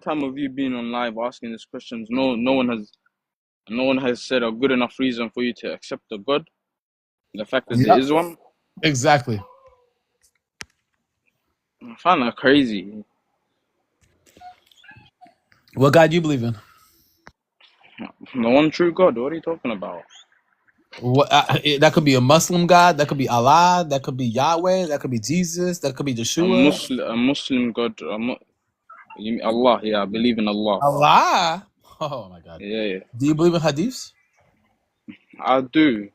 time of you being on live asking these questions, no one has said a good enough reason for you to accept the God. The fact that there is one. Exactly. I find that crazy. What God you believe in? The one true God. What are you talking about? What that could be a Muslim God, that could be Allah, that could be Yahweh, that could be Jesus, that could be Yeshua. A Muslim God. You mean Allah? Yeah, I believe in Allah. Allah. Oh my God. Yeah. Do you believe in hadiths? I do.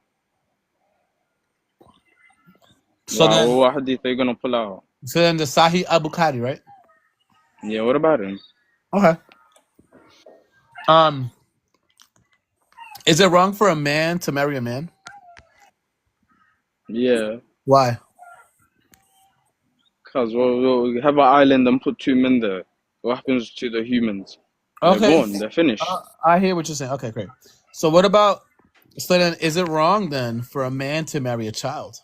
So then, what hadith are you gonna pull out? so then the Sahih al-Bukhari, right? Yeah. What about him? Okay. Is it wrong for a man to marry a man? Yeah. Why? Because we'll have an island and put 2 men there. What happens to the humans? They're Okay. gone. They're finished. I hear what you're saying. Okay, great. So what about? So then, is it wrong then for a man to marry a child?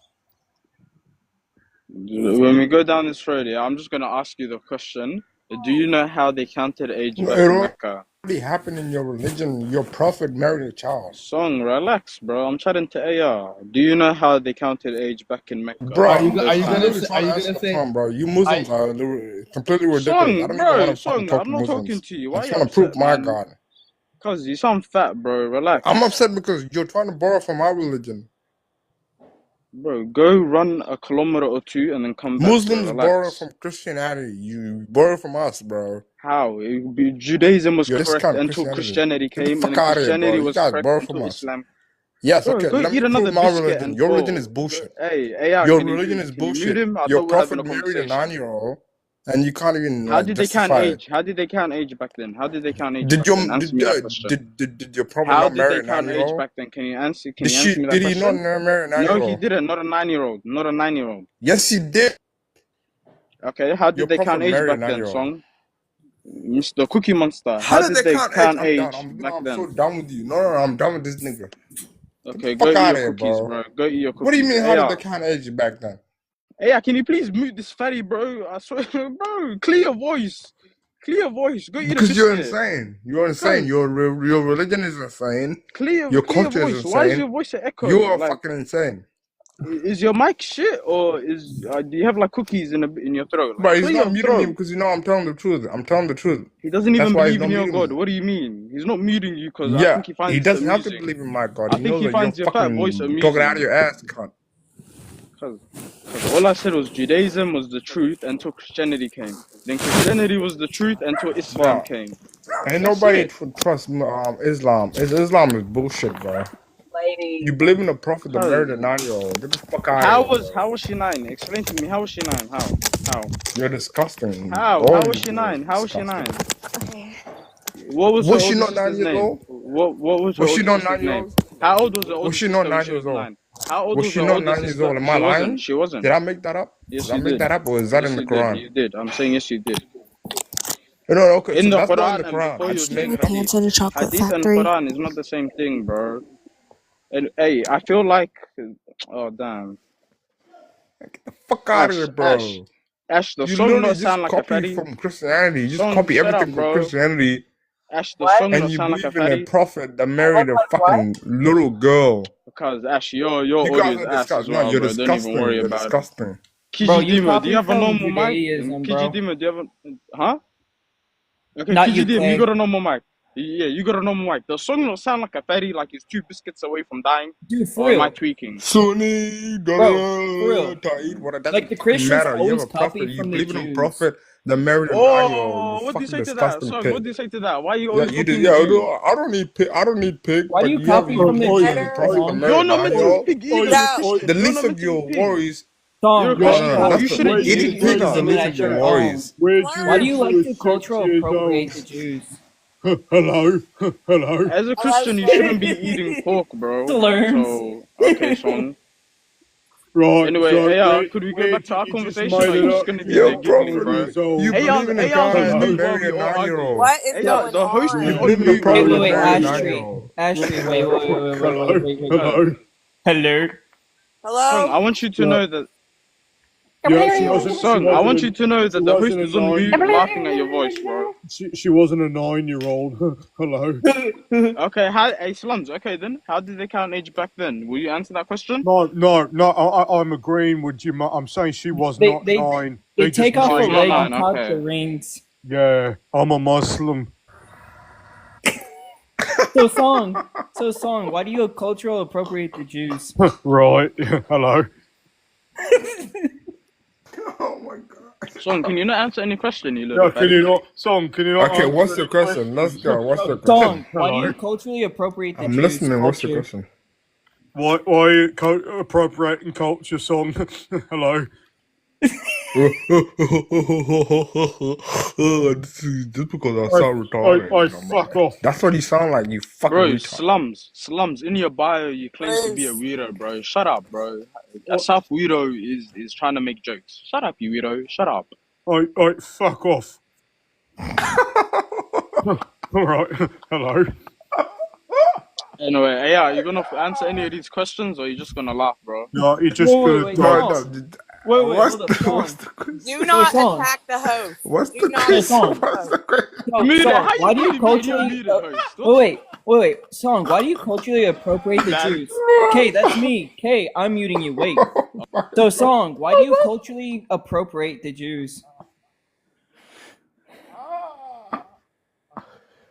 When we go down this road, yeah, I'm just gonna ask you the question. Do you know how they counted age back in Mecca? Already happened in your religion. Your prophet married a child. Song, relax, bro. I'm chatting to AR. Do you know how they counted age back in Mecca? Bro, Are you gonna say? bro, you Muslims are completely ridiculous. Song, I don't even bro, want to Song, talk I'm to not Muslims. talking to you. Why I'm are trying you to prove upset, my man? God. Cause you sound fat, bro. Relax. I'm upset because you're trying to borrow from our religion. Bro, go run a kilometer or 2 and then come back. Muslims bro. borrow Relax. from Christianity. You borrow from us, bro. How? Judaism was Yo, this correct kind of until Christianity Get the came, fuck and then out of here, bro. Christianity You was guys correct borrow from until us. Islam. Yes, Bro, okay. go Let me eat another prove my biscuit religion. and Your religion go. is bullshit. Hey, AR, Your can religion you is can you mute bullshit. him? I Your thought we were having prophet a married a conversation. 9-year-old, and you can't even How did they count justify it. age? How did they count age back then? How did they count age Did back your then? Answer me that question. did your prophet How not did they marry a count age 9-year-old? back then? Can you answer me that Did he not question? marry a No, he 9-year-old? didn't. Not a 9-year-old. Not a 9-year-old. Yes, he did. Okay, how Your did they prophet count age married a back then, 9-year-old. Song? Mr. Cookie Monster. How How did did they they count age? count I'm done. age back I'm then? so done with you. No, I'm done with this nigga. Get Okay, the go fuck eat out your of here, cookies, bro. bro. Go eat your cookies. What do you mean? How AR. did they count age back then? Hey, can you please mute this fatty, bro? I swear, bro. Clear your voice. Clear your voice. Go eat a Because biscuit. you're insane. You're insane. Your religion is insane. Your culture is voice. insane. Why is your voice an echo? You are fucking insane. Is your mic shit or do you have like cookies in your throat? Like, But he's clear not your muting me throat. because I'm telling the truth. I'm telling the truth. He doesn't That's even why he's believe in not your muting God. me. What do you mean? He's not muting you because I Yeah, think he finds he it doesn't have to amusing. believe in my God. I He think knows he that you're finds your fat voice fucking talking out of amusing. your ass, cunt. Because all I said was Judaism was the truth until Christianity came. Then Christianity was the truth until Islam Bro, came. ain't That's nobody it. trust Islam. Islam is bullshit, bro. You believe in a prophet that married a 9-year-old. Get the fuck out of here, How was she 9? Explain to me. How was she 9? How? You're disgusting. How All was you she people are 9? How was she disgusting. 9? What was her Was she older not 9 sister's years name? old? What was her Was she older not sister's 9 years name? old? How old was her Was older she not sister when 9 she was years old? 9? How old Was was she her not older 9 years sister? old? Am I She wasn't. lying? She wasn't. Did I make that up? Yes, Did I you make did. that up, or is that Yes, in the you did. Quran? You did. I'm saying yes, you did. No, okay, In so the that's not in Quran the and Quran. before I you just were made saying it up. Pants at a chocolate Hadith and factory. Quran is not the same thing, bro. And hey, I feel like, oh damn, Get the fuck out of here, Ash, bro. the You song literally not sound just like a copy fatty. from Christianity. You just Song, copy shut up, everything from bro. Christianity. Ash, the song And not you sound like a believe in a fatty. prophet that married a fucking little girl. Because Ash, your You audio guys is are ass as disgusting. No, well, you're bro. Don't even disgusting. worry You're about it. disgusting. Bro, you Kijidima, do you copy have a from normal mic? Judaism, bro. Kijidima, do you have a... Huh? Okay, Not Kijidima, you got UK. a normal mic. Yeah, you got a normal mic. The song don't sound like a fatty, like it's 2 biscuits away from dying. Dude, for Or am I real. tweaking? Sunni, Bro, for real. what doesn't Like, the fucking Christians matter. You have always a prophet. copy You from the believe in a Jews. prophet that married a 9-year-old. You Oh, what do you fucking say to that? disgusting Song, what pig. do you say to that? Why are you Yeah, always you did. copying Yeah, the Jews? I don't need pig. I don't need pig. Why do But you you have copy from the you Jews, a prophet that Song? married a You're not meant to be 9-year-old. pig either. No. You're Christian. The You're least not of meant to be your pig. worries. You're a Song, why do you Christian. like You to shouldn't be create Eating eating pig Jews is the Easter. least image of your your own? worries. Why do you like to cultural appropriate the Jews? Hello. As a Christian, you shouldn't be eating pork, bro. Slurms. So, okay, Song. Right. Anyway, So AR, could we go back to our you just conversation, or made are it you just up going to to be there Yo, your giggling, prophet, bro? body. So you believe in a AR's on God that mute while married we a all argue. 9-year-old. What is going The host You is on? on believe in a mute Wait, while prophet we that wait, all married a argue. Ashley, wait. hello. Cuz, Hello. Song, Hello? I want you to know that Yeah, she wasn't. Son, I want you to know that the host wasn't a is on mute laughing at your voice, bro. She wasn't a 9-year-old. Hello. Okay, hey, Slums, okay then. How did they count age back then? Will you answer that question? No. I'm agreeing with you. I'm saying she was not 9. They take off the just leg nine, and touch okay. the rings. Yeah, I'm a Muslim. So song, why do you cultural appropriate the Jews? Right. Hello. Oh my god. Son, can you not answer any question, you little Yeah, can you not? Okay, what's answer the question? Let's go. What's the question? Song, why do you culturally appropriate the I'm Jews? listening. What's the culture? question? Why are you appropriating culture, song? Hello. This is just because I sound retarded. Fuck off. That's what you sound like, you fucking Bro, retard. Slums, in your bio you claim to be a weirdo, bro. Shut up, bro. A South weirdo is trying to make jokes. Shut up, you weirdo. Shut up. Alright, fuck off. Alright, hello. Anyway, hey, are you gonna answer any of these questions or are you just gonna laugh, bro? No, you just Wait, No, wait, what's hold the up, Song. what's the question? Do not Song. attack the host. What's Do the not question? Song. What's the question? Song, why do you Muted culturally? host? Wait, Song, why do you culturally appropriate the Jews? Okay, that's me. Okay, I'm muting you. Wait. So, Song, why do you culturally appropriate the Jews?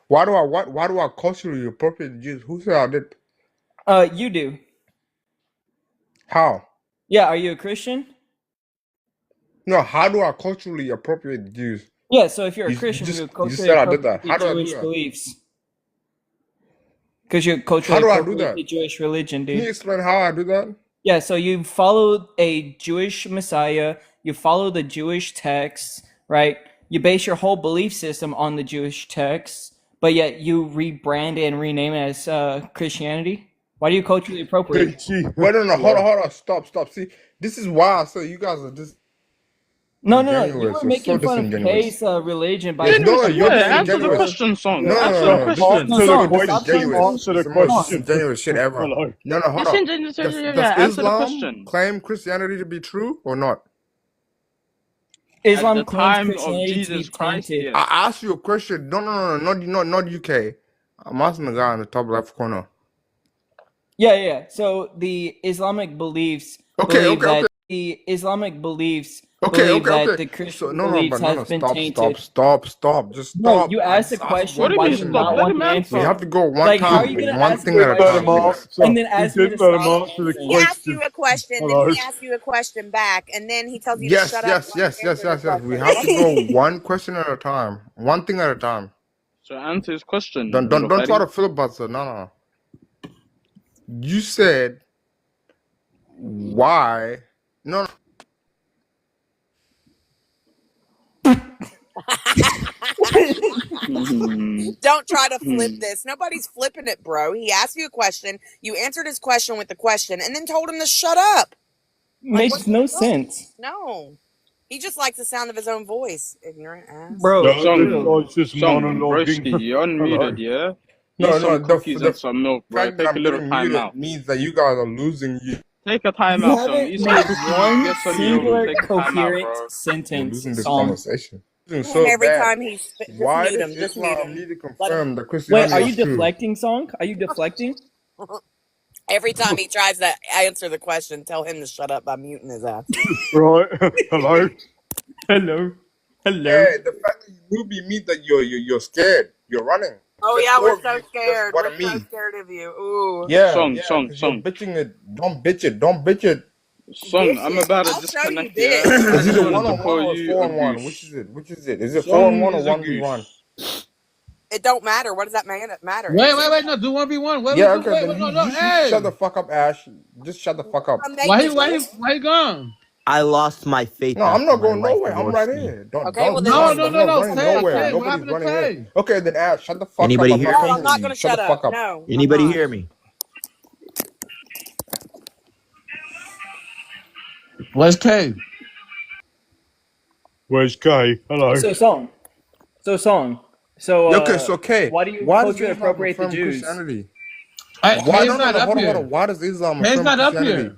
Why do I culturally appropriate the Jews? Who said I did? You do. How? Yeah, are you a Christian? No, how do I culturally appropriate the Jews? Yeah, so if you're a You Christian, just- you you culturally said I did that. appropriate How do I do Jewish that? beliefs. Because you culturally How do I do appropriate that? the Jewish religion, Can you dude. explain how I do that? Yeah, so you follow a Jewish Messiah, you follow the Jewish texts, right? You base your whole belief system on the Jewish texts, but yet you rebrand and rename it as Christianity. Why do you culturally appropriate? Wait, no, hold on, stop. See, this is why I say you guys are just No, you disingenuous. were You're so making fun of disingenuous. Kay's religion by Yes, no, you're Answer the disingenuous. question, Song. No, Answer the this is question. No, so Song, disingenuous. stop trying to- Answer the It's the most question. disingenuous shit ever. Hello. No, hold on. Does Answer the Islam question. claim Christianity to be true or not? Islam At the claims time of Christianity to be Jesus Christ, tainted. yes. I asked you a question. No, not UK. I'm asking the guy in the top left corner. Yeah. So the Islamic beliefs believe that the Islamic beliefs believe that the Christian beliefs has been tainted. Stop. Just No, stop. you asked a question. What do you Why mean do you stop? not Let want him the answer. We answer? have to go one Like, how are time, you gonna one ask thing me at a a time. question? please. And then ask me You to didn't let him stop answer the He asks question. you a question, Hello. then he asks you a question back, and then he tells you to Yes. shut up. while you answer the We question. have to go one question at a time, one thing at a time. So answer his question. Don't try to filibuster. No. You said why? No. Don't try to flip this. Nobody's flipping it, bro. He asked you a question. You answered his question with the question, and then told him to shut up. Makes no sense. No. He just likes the sound of his own voice. Ignorant ass. Bro, No, Song, it's just Song, monologuing. broski, you're unmuted, yeah? No, Eat some the cookies and some milk, bro. fact that Take a I'm little getting time muted out. means that you guys are losing. Take a time you out, Song. haven't Eat some made cookies, one get some milk, singular take a time out, coherent bro. You're sentence. losing this Song. conversation. And So every bad. time he's just Why mute does him. Just mute Islam him. need to confirm that Wait, Christianity are you is true? deflecting, Song? Are you deflecting? Every time he tries to answer the question, tell him to shut up by muting his ass. Right. Hello. Hello. Yeah, the fact that you newbie means that you're scared. You're running. Oh That's yeah, we're all so you- that's scared. what We're I so mean. scared of you. Ooh. Yeah, Song, 'cause Song. you're bitching it. Don't bitch it. Son, I'm about to I'll show you disconnect, yeah? this. I Is just it a wanted to 1-on-1 call or you 4-on-1? a Which goose. is it? Is it Son 4-on-1 or is a 1v1? goose. It don't matter. What does that matter? Wait, no, do 1v1. Yeah, okay, Wait, then no, you hey. shut the fuck up, Ash. Just shut the fuck up. Why he gone? I lost my faith. No, I'm after not my going wife nowhere. I'm divorced right me. here. Don't Okay, well, then No, I'm not running Tay, nowhere. Tay, what Nobody's happened to running Tay? here. Okay, then Ash, shut the fuck Anybody up. I'm hear not me? No, talking I'm not to going you. to Shut shut the up. fuck up. No. Anybody I'm not. hear me? Where's K? Where's Kay? Hello. So, Song. So, Okay, so K, why do you why does culturally Islam appropriate the affirm Jews? Christianity? Hey, Why Kay's no, not up hold here. on. Why does Islam Kay's affirm not up Christianity? here.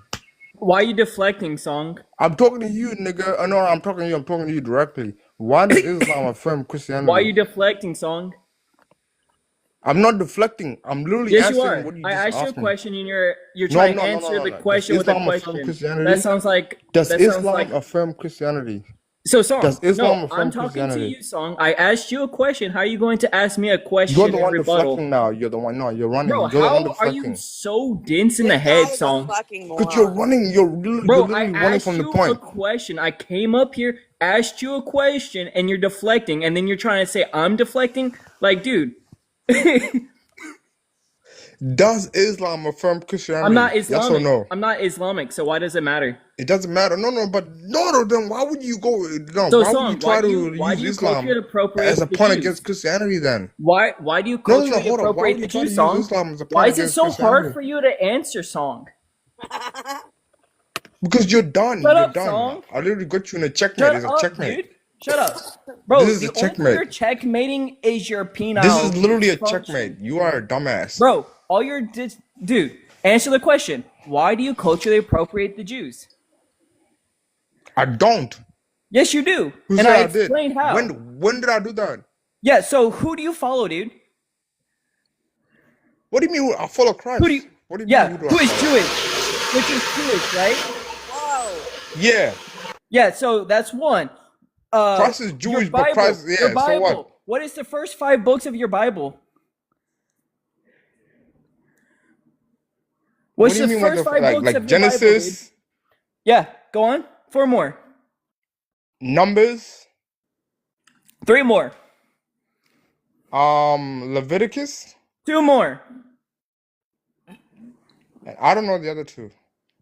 Why are you deflecting, Song? I'm talking to you, nigga. No, I'm talking to you. I'm talking to you directly. Why does Islam affirm Christianity? Why are you deflecting, Song? I'm not deflecting. I'm literally Yes, you answering are. what you I just asked you a asked me. question, and you're No, trying no, to no, answer no, no, the no. Does question with a Islam affirm question. Christianity? That sounds like Does that sounds Islam like affirm Christianity? so. Song. Does Islam No, affirm I'm talking to Christianity? you, Song. I asked you a question. How are you going to ask me a You're question the in one rebuttal? deflecting now. You're the one. No, you're running. Bro, You're the one how are you deflecting. so dense in the This guy head, is a Song? fucking Because you're moron. running. You're Bro, I literally running asked from the you a point. question. I came up here, asked you a question, and you're deflecting, and then you're trying to say I'm deflecting? Like, dude. Does Islam affirm Christianity? I'm not Yes or Islamic. no? I'm not Islamic, so why does it matter? It doesn't matter. No, but no. Then why would you go? No, So, why would Song, you try to why do use you Islam culturally appropriate as a the point Jews? against Christianity? Then Why do you no, culturally hold on. Why appropriate would the you try to Jews, use Song? Islam as a Why point is it against so hard Christianity? for you to answer, Song? Because you're done. Shut You're up, done. Song. I literally got you in a checkmate. Shut It's a up, checkmate. dude. Shut up. Bro, This is the a only thing you're checkmate. checkmating is your penile This is literally a dysfunction. checkmate. You are a dumbass. Bro, all you're dude, answer the question. Why do you culturally appropriate the Jews? I don't. Yes, you do. Who And said I I did? explained how. When did I do that? Yeah, so who do you follow, dude? What do you mean I follow Christ? Who do you What do you Yeah, mean who do who I is follow? Jewish? Which is Jewish, right? Whoa. Yeah. Yeah, so that's one. Christ is Your Jewish, but Bible, Christ, your yeah, so Bible. what? What is the first 5 books of your Bible? What What's do you the mean what first the 5 books like of your Bible, dude? Genesis, Yeah, go on. 4 more. Numbers, 3 more. Leviticus, 2 more. and I don't know the other two.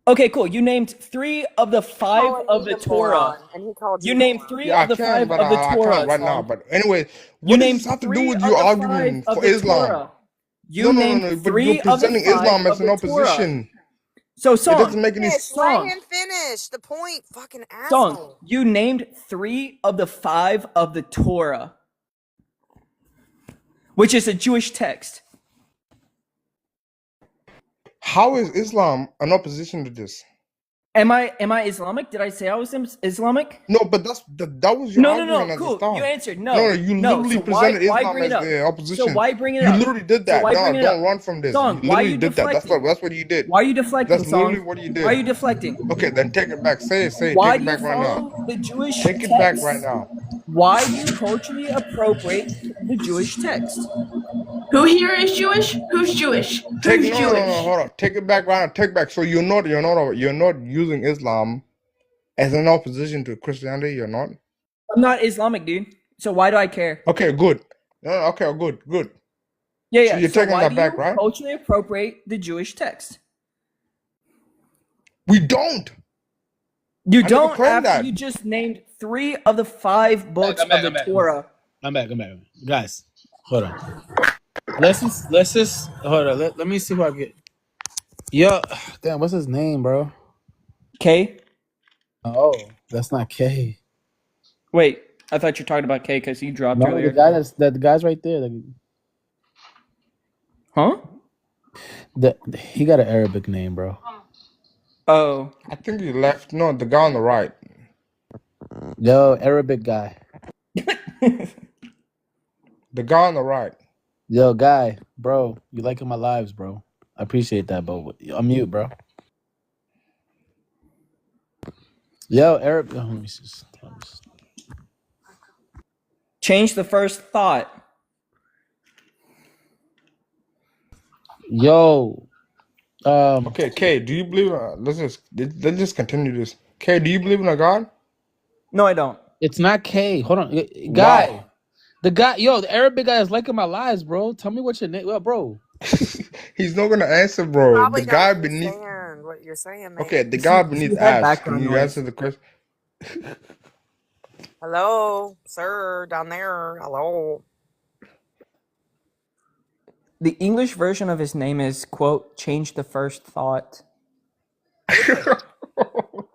Okay, cool. You named 3 of the 5 Calling of me the a Torah. moron, and he called You you a named moron. 3 Yeah, I of the can, 5 but of the I Torah. can't right now. Song. But anyway, You what does named this have to 3 do with of you the arguing 5 of for the Islam? Torah. You No, named but 3 you're of the presenting 5 Islam of as an the Torah. opposition. So, It Song, doesn't make any Finish. sense. Let Song, him finish the point. Fucking Song, asshole. you named 3 of the 5 of the Torah, which is a Jewish text. How is Islam an opposition to this? Am I Islamic? Did I say I was Islamic? No, but that was your No, argument at the cool. start. You answered No, no. you No. literally So presented why Islam bring it as up? the opposition. So why bring it You up? literally did So that. why No, bring it don't up? run from this. Song, You why are literally you did that. deflecting? That's what you did. Why are you deflecting, That's Song? literally what you did. Why are you deflecting? Okay, then take it back. Say it. Why Take do it you back right now. follow the Jewish Take it text? back right now. Why do you culturally appropriate the Jewish text? Who here is Jewish? Who's Jewish? Take Who's no, Jewish? hold on. Take it back right now. Take it back. So you're not using Islam as an opposition to Christianity. You're not. I'm not Islamic, dude. So why do I care? Okay, good. No, okay, good. Yeah. So you're taking why that do back, you right? culturally appropriate the Jewish text? We don't. You never don't claimed after that. you just named 3 of the 5 books I'm back, of the Torah. I'm back. Guys, hold on. Let's just hold on. Let me see who I get. Yo, damn, what's his name, bro? K? Oh, that's not K. Wait, I thought you were talking about K because you dropped No, earlier. the guy's right there. Huh? He got an Arabic name, bro. Oh. I think he left. No, the guy on the right. Yo, Arabic guy. The guy on the right. Yo, guy, bro, you liking my lives, bro. I appreciate that, but I'm mute, bro. Yo, Arab. Oh, let me just. Change the first thought. Yo. Okay, Kay, do you believe? Let's just continue this. Kay, do you believe in a God? No, I don't. It's not K. Hold on, guy. Wow. The guy, the Arabic guy is liking my lives, bro. Tell me what's your name, well, bro. He's not gonna answer, bro. Probably The guy don't beneath. understand what you're saying, man. Okay, the guy beneath you had asked. Can background you noise. answer the question? Hello, sir, down there. Hello. The English version of his name is, quote, change the first thought.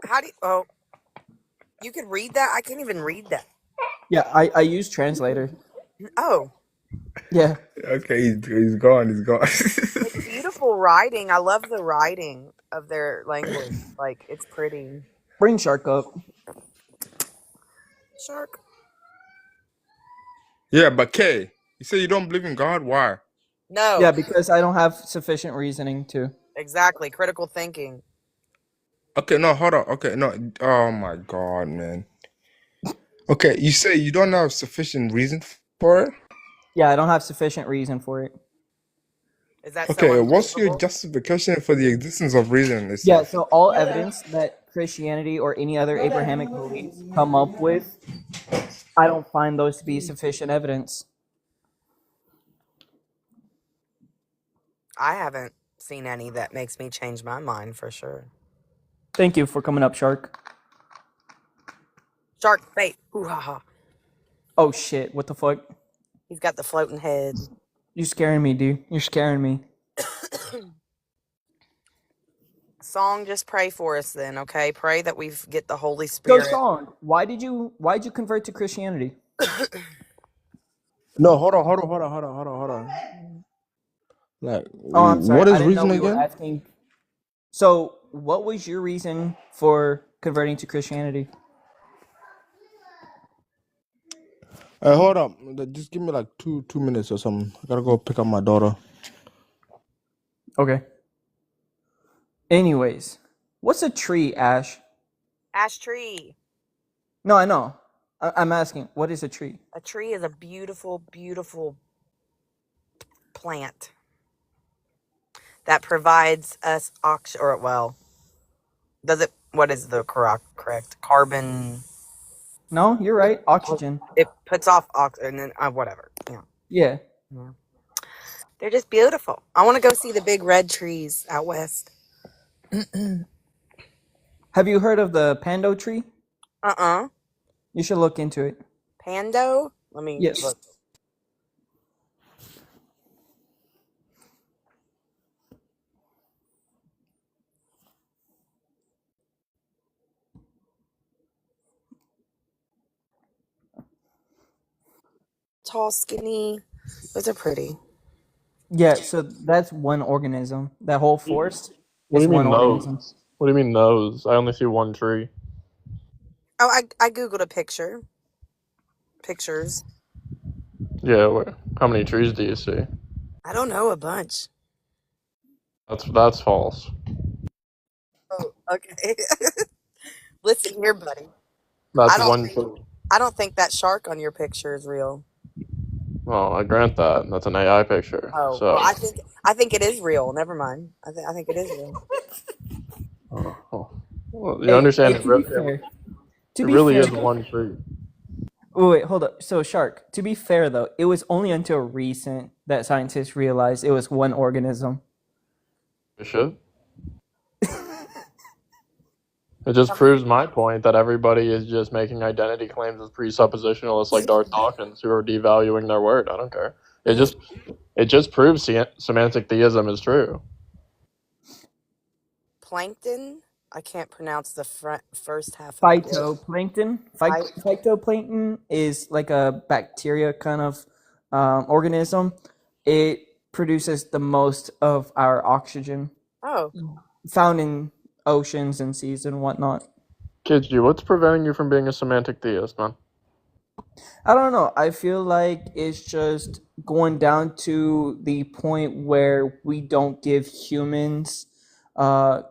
How do you, oh, you could read that? I can't even read that. Yeah, I use translator. Oh, Yeah. Okay, he's gone. He's gone. it's beautiful writing. I love the writing. of their language. Like, it's pretty. Bring Shark up. Shark. Yeah, but Kay, you say you don't believe in God? Why? No. Yeah, because I don't have sufficient reasoning to. Exactly. Critical thinking. Okay, no, hold on. Okay, no. Oh my God, man. Okay, you say you don't have sufficient reason for it? Yeah, I don't have sufficient reason for it. Is that so Okay, what's your unbelievable? justification for the existence of reason Yeah, itself? so all evidence that Christianity or any other Abrahamic beliefs come up with, I don't find those to be sufficient evidence. I haven't seen any that makes me change my mind for sure. Thank you for coming up, Shark. Shark bait. Ooh ha ha. Oh shit, what the fuck? He's got the floating head. You're scaring me, dude. You're scaring me. Song, just pray for us then, okay? Pray that we get the Holy So, Spirit. Song, why'd you convert to Christianity? No, hold on. Like, Oh, I'm sorry. what I is didn't know reason we were again? asking. So, what was your reason for converting to Christianity? Hold up. Just give me like two minutes or something. I gotta go pick up my daughter. Okay. Anyways, what's a tree, Ash? Ash tree. No, I know. I'm asking, what is a tree? A tree is a beautiful, beautiful plant that provides us oxygen, or well, does it? What is the correct carbon? No, you're right. Oxygen. It puts off oxygen, and whatever. Yeah. They're just beautiful. I want to go see the big red trees out west. Have you heard of the pando tree? You should look into it. Pando? Let me Yes. look. Tall, skinny. Those are pretty. Yeah, so that's one organism. That whole forest What do is you mean one organism. those? What do you mean those? I only see one tree. Oh, I googled a picture. Pictures. Yeah, how many trees do you see? I don't know, a bunch. That's false. Oh, okay. Listen here, buddy. That's one tree. I don't think that shark on your picture is real. Well, I grant that. That's an AI picture. Oh, so. well, I think it is real. Never mind. I think it is real. Well, you understand it really is one tree. Wait, hold up. So, Shark, to be fair, though, it was only until recent that scientists realized it was one organism. Bishop? It just proves my point that everybody is just making identity claims as presuppositionalists like Darth Dawkins who are devaluing their word. I don't care. It just proves semantic theism is true. Plankton? I can't pronounce the first half. Phytoplankton. Phytoplankton is like a bacteria kind of organism. It produces the most of our oxygen. Oh. Found in oceans and seas and whatnot. Kidju, what's preventing you from being a semantic theist, man? I don't know. I feel like it's just going down to the point where we don't give humans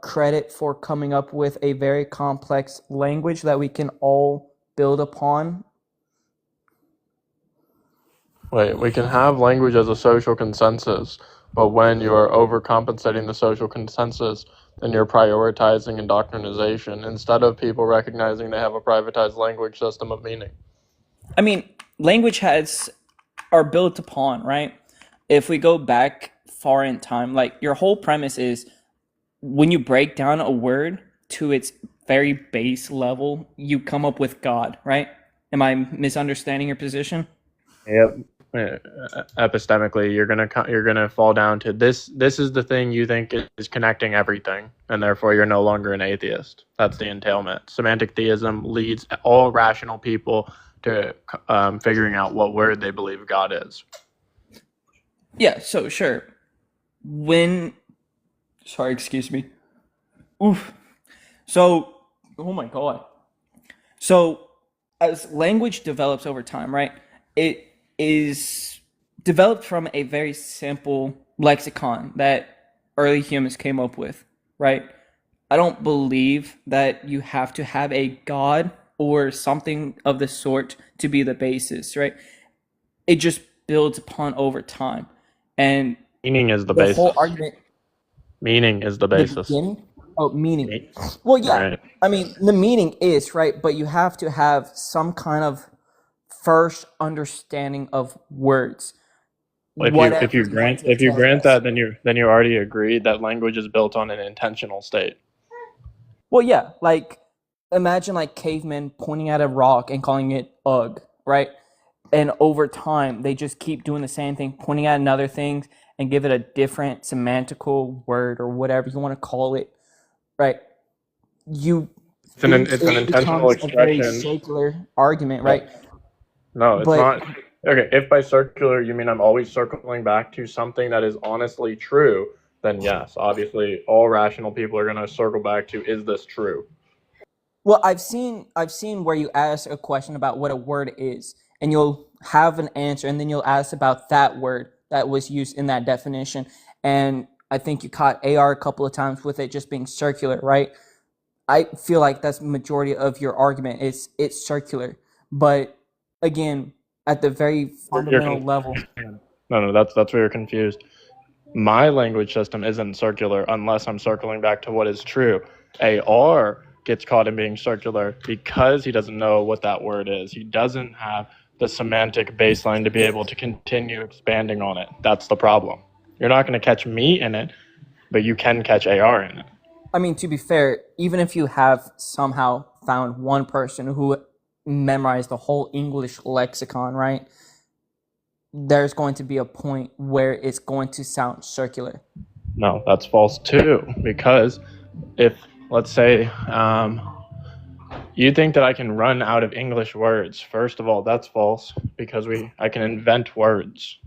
credit for coming up with a very complex language that we can all build upon. Wait, we can have language as a social consensus, but when you are overcompensating the social consensus, then you're prioritizing indoctrination instead of people recognizing they have a privatized language system of meaning. I mean, language are built upon, right? If we go back far in time, like your whole premise is when you break down a word to its very base level, you come up with God, right? Am I misunderstanding your position? Yep. Epistemically, you're gonna fall down to this is the thing you think is connecting everything, and therefore you're no longer an atheist. That's the entailment. Semantic theism leads all rational people to figuring out what word they believe God is. Yeah, so sure. Excuse me. Oof. So, oh my god. So, as language develops over time, right? It is developed from a very simple lexicon that early humans came up with, right? I don't believe that you have to have a god or something of the sort to be the basis, right? It just builds upon over time. And Meaning is the the whole basis. argument, Meaning is the the basis. beginning, oh, meaning. Me- Well, yeah, Right. I mean, the meaning is, right, but you have to have some kind of first understanding of words. If Whatever you want grant to tell us. that, then you already agreed that language is built on an intentional state. Well, yeah, like imagine like cavemen pointing at a rock and calling it ugh, right? And over time, they just keep doing the same thing, pointing at another thing and give it a different semantical word or whatever you want to call it, right? It's an intentional becomes a very expression. circular argument, right? No, it's But- not. Okay, if by circular you mean I'm always circling back to something that is honestly true, then yes, obviously all rational people are going to circle back to, is this true? Well, I've seen where you ask a question about what a word is, and you'll have an answer, and then you'll ask about that word that was used in that definition. And I think you caught AR a couple of times with it just being circular, right? I feel like that's the majority of your argument. It's circular, but again, at the very fundamental level. No, that's where you're confused. My language system isn't circular unless I'm circling back to what is true. AR gets caught in being circular because he doesn't know what that word is. He doesn't have the semantic baseline to be able to continue expanding on it. That's the problem. You're not going to catch me in it, but you can catch AR in it. I mean, to be fair, even if you have somehow found one person who memorized the whole English lexicon, right? There's going to be a point where it's going to sound circular. No, that's false too. Because if, let's say, you think that I can run out of English words, first of all, that's false because I can invent words,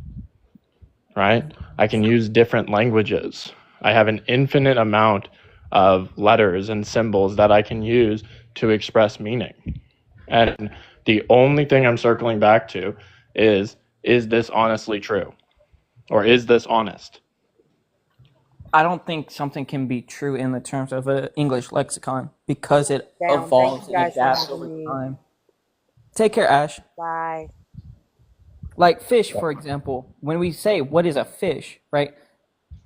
right? I can use different languages. I have an infinite amount of letters and symbols that I can use to express meaning. And the only thing I'm circling back to is this honestly true? Or is this honest? I don't think something can be true in the terms of an English lexicon because it evolves and adapts over time. Take care, Ash. Bye. Like fish, for example, when we say what is a fish, right?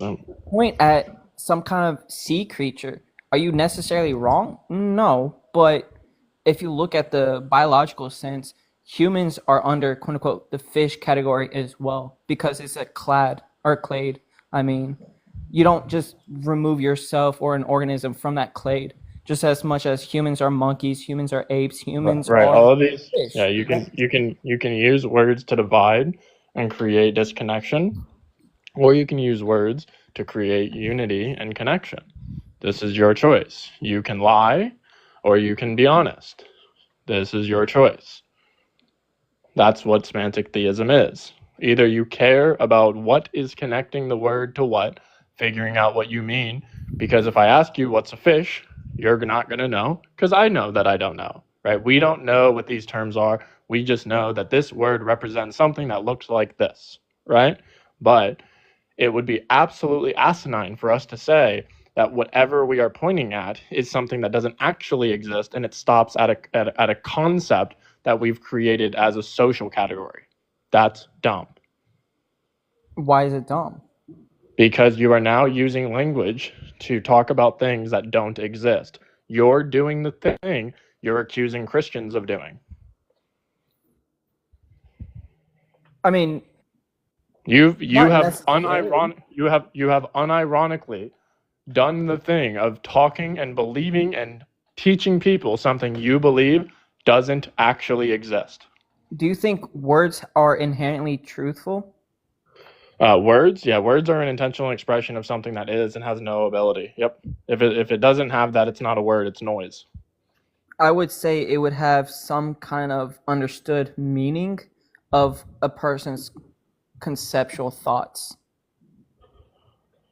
Oh. Point at some kind of sea creature. Are you necessarily wrong? No, but if you look at the biological sense, humans are under quote unquote the fish category as well because it's a clade. I mean, you don't just remove yourself or an organism from that clade. Just as much as humans are monkeys, humans are apes, humans right. are All of these. fish. Yeah, you can use words to divide and create disconnection, or you can use words to create unity and connection. This is your choice. You can lie, or you can be honest. This is your choice. That's what semantic theism is. Either you care about what is connecting the word to what, figuring out what you mean, because if I ask you what's a fish, you're not going to know, because I know that I don't know, right? We don't know what these terms are. We just know that this word represents something that looks like this, right? But it would be absolutely asinine for us to say that whatever we are pointing at is something that doesn't actually exist, and it stops at a concept that we've created as a social category. That's dumb. Why is it dumb? Because you are now using language to talk about things that don't exist. You're doing the thing you're accusing Christians of doing. I mean, you not have unironically done the thing of talking and believing and teaching people something you believe doesn't actually exist. Do you think words are inherently truthful? Words are an intentional expression of something that is and has no ability. Yep. If it doesn't have that, it's not a word, it's noise. I would say it would have some kind of understood meaning of a person's conceptual thoughts.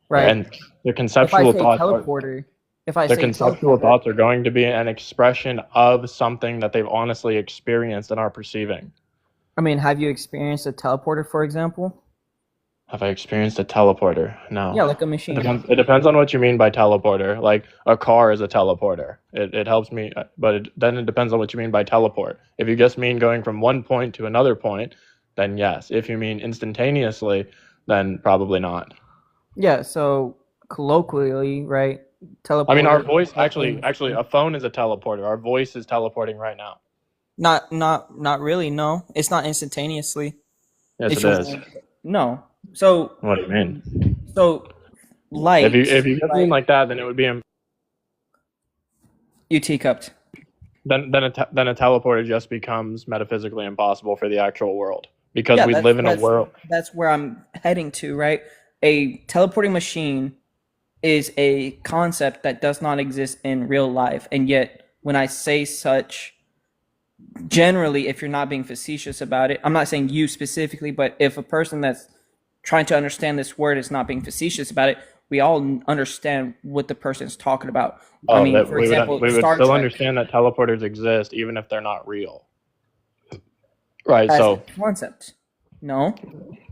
Right? And the conceptual if I say thoughts teleporter, If I The say conceptual teleporter, thoughts are going to be an expression of something that they've honestly experienced and are perceiving. I mean, have you experienced a teleporter, for example? Have I experienced a teleporter? No. Yeah, like a It machine. depends on what you mean by teleporter. Like a car is a teleporter. It helps me, but then it depends on what you mean by teleport. If you just mean going from one point to another point, then yes. If you mean instantaneously, then probably not. Yeah, so colloquially, right? Teleporter. I mean, our voice actually, a phone is a teleporter. Our voice is teleporting right now. Not really. No, it's not instantaneously. Yes, It's it just- is. No. So What do you mean? so light. If you just mean like that, then it would be you teacupped. then a teleporter just becomes metaphysically impossible for the actual world because Yeah, we live in a world. That's where I'm heading to, right? A teleporting machine is a concept that does not exist in real life, and yet when I say such, generally, if you're not being facetious about it, I'm not saying you specifically, but if a person that's trying to understand this word is not being facetious about it, we all understand what the person's talking about. I mean, for example, we would Star still Trek understand that teleporters exist even if they're not real. Right, as so a concept. No?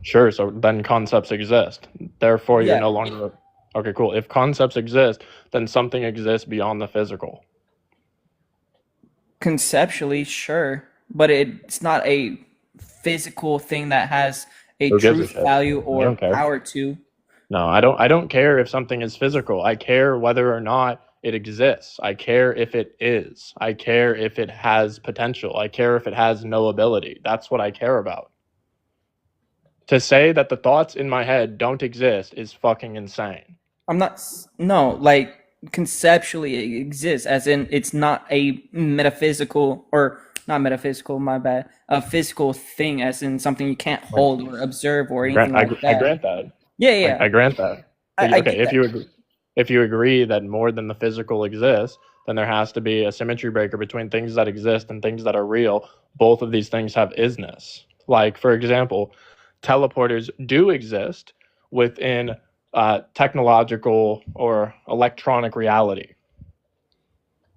sure, so then concepts exist. Therefore, you're Yeah. no longer okay, cool. If concepts exist, then something exists beyond the physical. Conceptually, sure, but it's not a physical thing that has a Who gives a truth shit? value I or don't care. power to. No, I don't care if something is physical. I care whether or not it exists. I care if it is. I care if it has potential. I care if it has no ability. That's what I care about. To say that the thoughts in my head don't exist is fucking insane. I'm not. No, like conceptually it exists, as in it's not a metaphysical or not metaphysical. My bad. A physical thing, as in something you can't hold or observe or anything like that. I grant that. Yeah. I grant that. I Okay, get that. if you agree that more than the physical exists, then there has to be a symmetry breaker between things that exist and things that are real. Both of these things have isness. Like, for example, teleporters do exist within technological or electronic reality,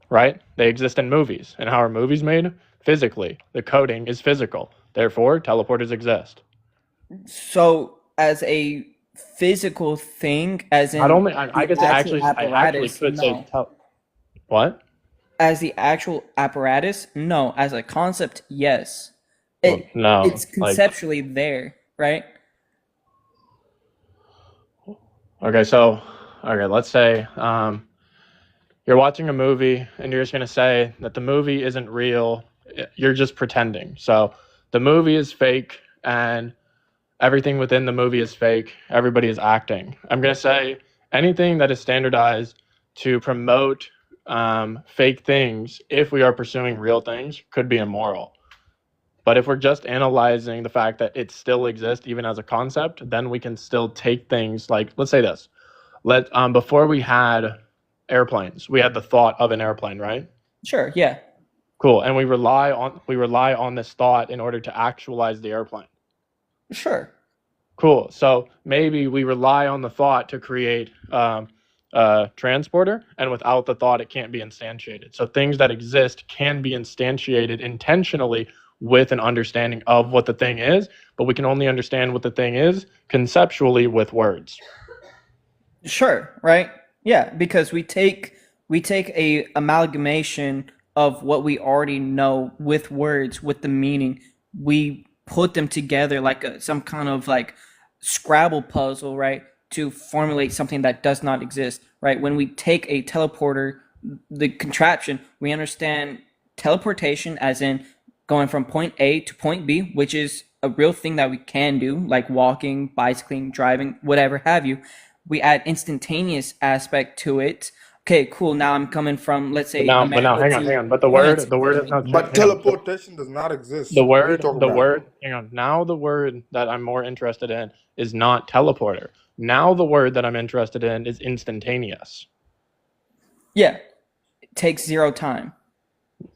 right? They exist in movies. And how are movies made? Physically. The coding is physical. Therefore, teleporters exist. So, as a physical thing, as in Not only, I guess the I actual actually apparatus, could say, no. what? As the actual apparatus, no. As a concept, yes. Well, no, It's like- conceptually there, right? Okay, so, let's say you're watching a movie and you're just going to say that the movie isn't real. You're just pretending. So the movie is fake and everything within the movie is fake. Everybody is acting. I'm going to say anything that is standardized to promote fake things, if we are pursuing real things, could be immoral. But if we're just analyzing the fact that it still exists even as a concept, then we can still take things like, let's say this. Before we had airplanes, we had the thought of an airplane, right? Sure, yeah. Cool. And we rely on this thought in order to actualize the airplane. Sure. Cool. So maybe we rely on the thought to create a transporter, and without the thought, it can't be instantiated. So things that exist can be instantiated intentionally with an understanding of what the thing is, but we can only understand what the thing is conceptually with words. Sure, right? Yeah, because we take a amalgamation of what we already know with words, with the meaning. We put them together like some kind of like Scrabble puzzle, right? To formulate something that does not exist, right? When we take a teleporter, the contraption, we understand teleportation as in going from point A to point B, which is a real thing that we can do, like walking, bicycling, driving, whatever have you. We add instantaneous aspect to it. Okay, cool. Now I'm coming from, let's say, But now, hang on. But the word is not. But teleportation does not exist. The What are you word, talking the about? word. Hang on. Now the word that I'm more interested in is not teleporter. Now the word that I'm interested in is instantaneous. Yeah, it takes zero time.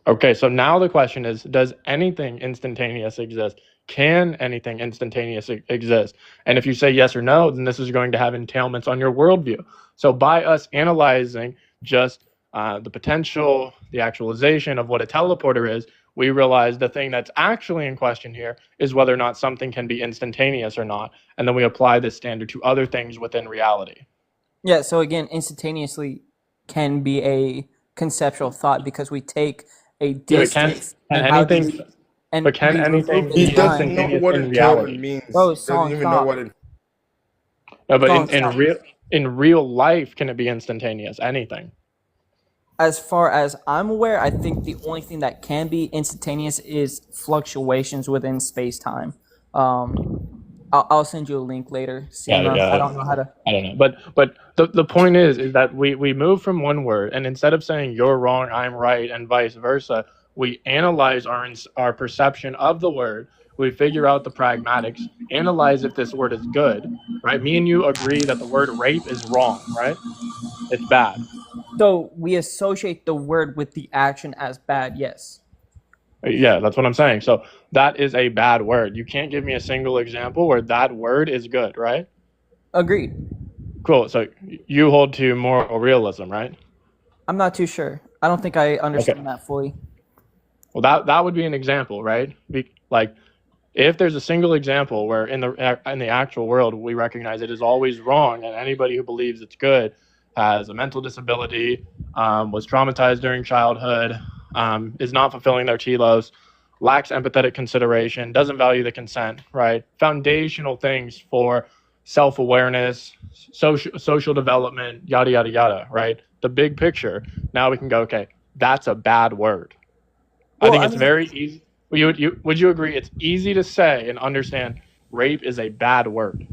Okay, so now the question is, does anything instantaneous exist? Can anything instantaneous exist? And if you say yes or no, then this is going to have entailments on your worldview. So by us analyzing just the potential, the actualization of what a teleporter is, we realize the thing that's actually in question here is whether or not something can be instantaneous or not. And then we apply this standard to other things within reality. Yeah, so again, instantaneously can be a conceptual thought because we take a Yeah, distance can and how do anything, we, and but can we anything remove He the be doesn't time. know instantaneous what in a Kelvin reality? means. Bro, Doesn't song, even know stop. what it. No, but Song, stop. in real life, can it be instantaneous? Anything. As far as I'm aware, I think the only thing that can be instantaneous is fluctuations within space-time. I'll send you a link later, Sima. Yeah. I don't know how to. I don't know, but the point is that we move from one word, and instead of saying you're wrong, I'm right, and vice versa, we analyze our perception of the word. We figure out the pragmatics, analyze if this word is good, right? Me and you agree that the word rape is wrong, right? It's bad. So we associate the word with the action as bad. Yes. Yeah, that's what I'm saying. So that is a bad word. You can't give me a single example where that word is good, right? Agreed. Cool. So you hold to moral realism, right? I'm not too sure. I don't think I understand that fully. Well, that would be an example, right? Like, if there's a single example where in the actual world we recognize it is always wrong, and anybody who believes it's good has a mental disability, was traumatized during childhood, is not fulfilling their telos, lacks empathetic consideration, doesn't value the consent, right? Foundational things for self-awareness, social development, yada, yada, yada, right? The big picture. Now we can go, okay, that's a bad word. Well, I think it's very easy. Would you agree it's easy to say and understand rape is a bad word?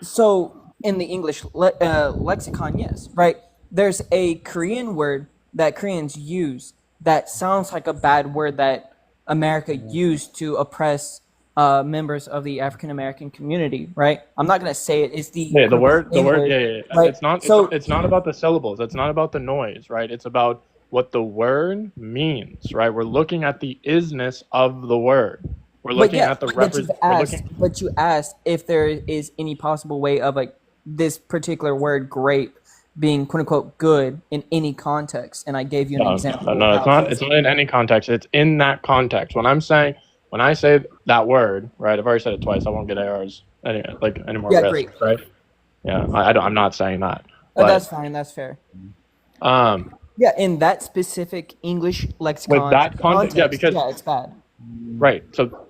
So in the English lexicon, yes, right? There's a Korean word that Koreans use that sounds like a bad word that America used to oppress members of the African American community, right? I'm not gonna say it. It's the The word, yeah. right? It's not. So It's not about the syllables. It's not about the noise, right? It's about what the word means, right? We're looking at the isness of the word. We're looking at the but you asked if there is any possible way of like this particular word grape being quote unquote good in any context, and I gave you an example. No, it's not. It's not in any context. It's in that context. When I say that word, right? I've already said it twice. I won't get ARs any more. Yeah, risks, great. right? Yeah, I'm not saying that. That's fine. That's fair. Yeah, in that specific English lexicon with that context, yeah, it's bad. Right. So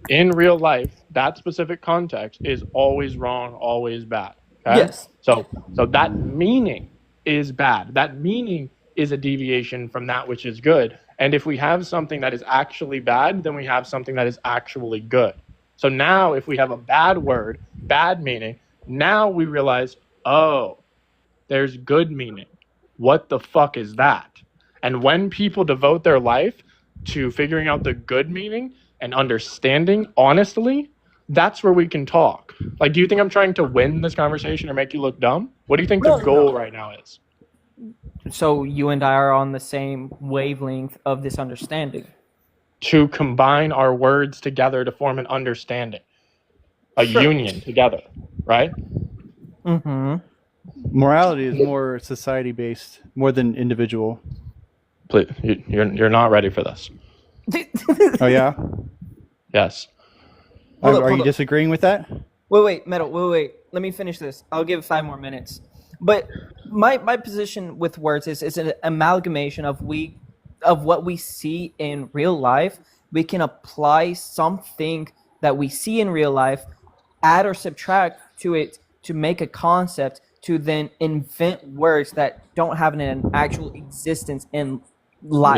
in real life, that specific context is always wrong, always bad. Okay? Yes. So that meaning is bad. That meaning is a deviation from that which is good. And if we have something that is actually bad, then we have something that is actually good. So now if we have a bad word, bad meaning, now we realize, oh, there's good meaning. What the fuck is that? And when people devote their life to figuring out the good meaning and understanding honestly, that's where we can talk. Like, do you think I'm trying to win this conversation or make you look dumb? What do you think the goal right now is? So you and I are on the same wavelength of this understanding. To combine our words together to form an understanding, a union together, right? Mm-hmm. Morality is more society-based, more than individual. Please, you're not ready for this. Oh yeah? Yes. Are you disagreeing with that? Wait, Metal. Wait. Let me finish this. I'll give 5 more minutes. But my position with words is an amalgamation of what we see in real life. We can apply something that we see in real life, add or subtract to it to make a concept, to then invent words that don't have an actual existence in life.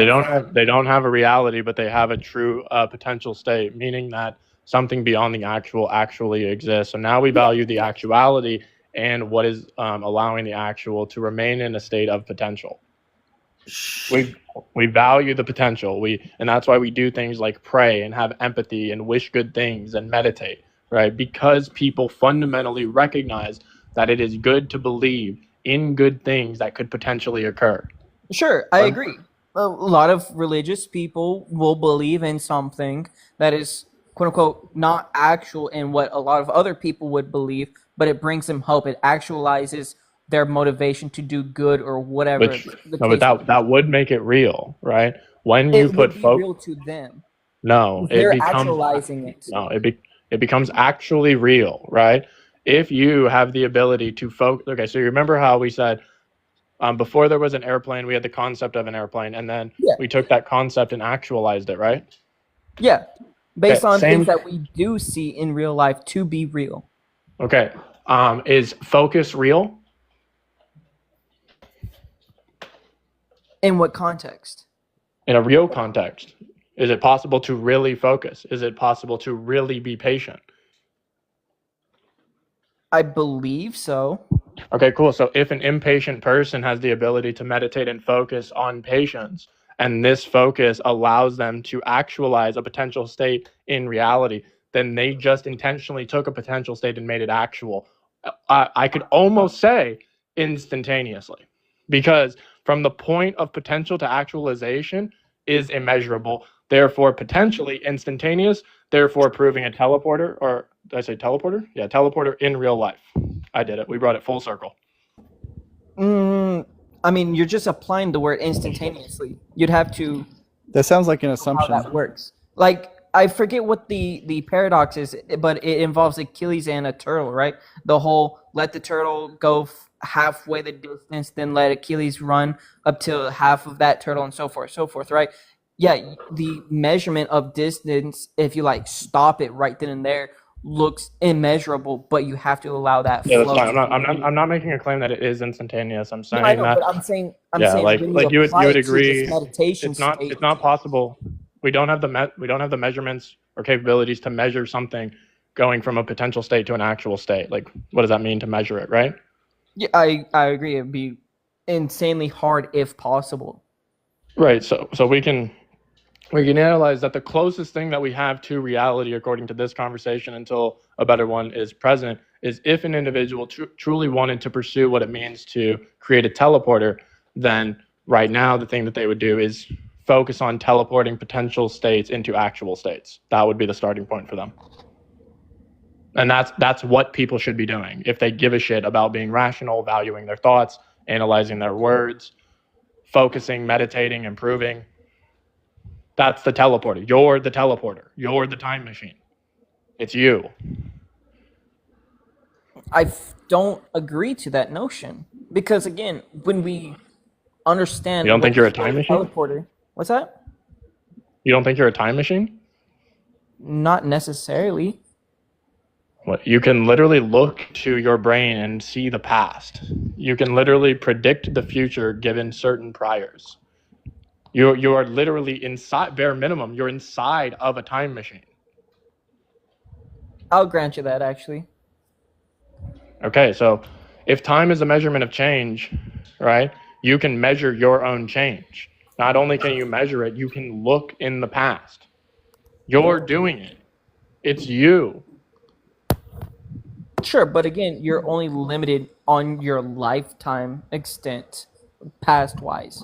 They don't have a reality, but they have a true potential state, meaning that something beyond the actual actually exists. So now we value the actuality and what is allowing the actual to remain in a state of potential. We value the potential. And that's why we do things like pray and have empathy and wish good things and meditate, right? Because people fundamentally recognize that it is good to believe in good things that could potentially occur. Sure, I agree. A lot of religious people will believe in something that is quote unquote not actual in what a lot of other people would believe, but it brings them hope. It actualizes their motivation to do good or whatever. Which The no, case but may that would make it real, right? When be. you It put would be real to them. no, it They're becomes actualizing it. no, it becomes actually real, right? If you have the ability to focus. Okay, so you remember how we said before there was an airplane, we had the concept of an airplane, and then Yeah. we took that concept and actualized it, right? Yeah, based Okay, on same- things that we do see in real life to be real. Okay, is focus real? In what context? In a real context, is it possible to really focus? Is it possible to really be patient? I believe so. Okay, cool. So if an impatient person has the ability to meditate and focus on patience, and this focus allows them to actualize a potential state in reality, then they just intentionally took a potential state and made it actual. I could almost say instantaneously, because from the point of potential to actualization is immeasurable, therefore potentially instantaneous, therefore proving a teleporter, or did I say teleporter? Yeah, teleporter in real life. I did it. We brought it full circle. I mean, you're just applying the word instantaneously. You'd have to That sounds like an how assumption. that works. Like, I forget what the paradox is, but it involves Achilles and a turtle, right? The whole let the turtle go halfway the distance, then let Achilles run up to half of that turtle, and so forth, right? Yeah, the measurement of distance, if you like stop it right then and there, looks immeasurable, but you have to allow that Yeah, that's flow. fine. I'm not making a claim that it is instantaneous. I'm saying I know, that but I'm saying yeah, like when you would apply it to agree, this meditation it's not state, possible. We don't have the measurements or capabilities to measure something going from a potential state to an actual state. Like, what does that mean to measure it, right? Yeah, I agree. It'd be insanely hard if possible. Right. So we can analyze that the closest thing that we have to reality, according to this conversation, until a better one is present, is if an individual truly wanted to pursue what it means to create a teleporter, then right now the thing that they would do is focus on teleporting potential states into actual states. That would be the starting point for them. And that's what people should be doing if they give a shit about being rational, valuing their thoughts, analyzing their words, focusing, meditating, improving. That's the teleporter. You're the teleporter. You're the time machine. It's you. I don't agree to that notion because again, when we understand, You don't think you're a time machine? Teleporter. What's that? You don't think you're a time machine? Not necessarily. What, you can literally look to your brain and see the past. You can literally predict the future given certain priors. You are literally inside, bare minimum, you're inside of a time machine. I'll grant you that, actually. Okay, so if time is a measurement of change, right, you can measure your own change. Not only can you measure it, you can look in the past. You're doing it. It's you. Sure, but again, you're only limited on your lifetime extent, past-wise.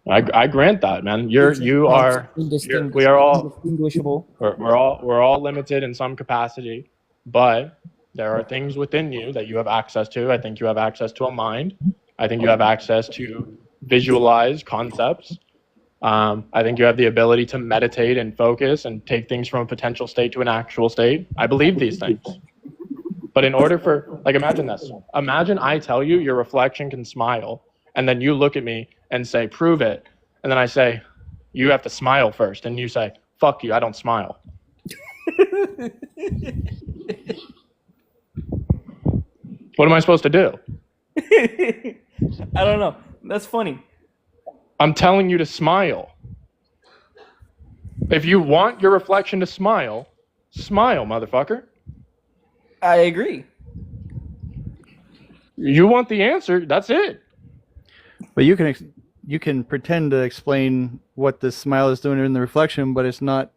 I grant that, man. We are all indistinguishable. We're all limited in some capacity, but there are things within you that you have access to. I think you have access to a mind. I think you have access to visualize concepts. I think you have the ability to meditate and focus and take things from a potential state to an actual state. I believe these things. But in order for, like, imagine this. Imagine I tell you your reflection can smile, and then you look at me and say, prove it. And then I say, you have to smile first. And you say, fuck you, I don't smile. What am I supposed to do? I don't know. That's funny. I'm telling you to smile. If you want your reflection to smile, smile, motherfucker. I agree. You want the answer, that's it. But you can pretend to explain what the smile is doing in the reflection, but it's not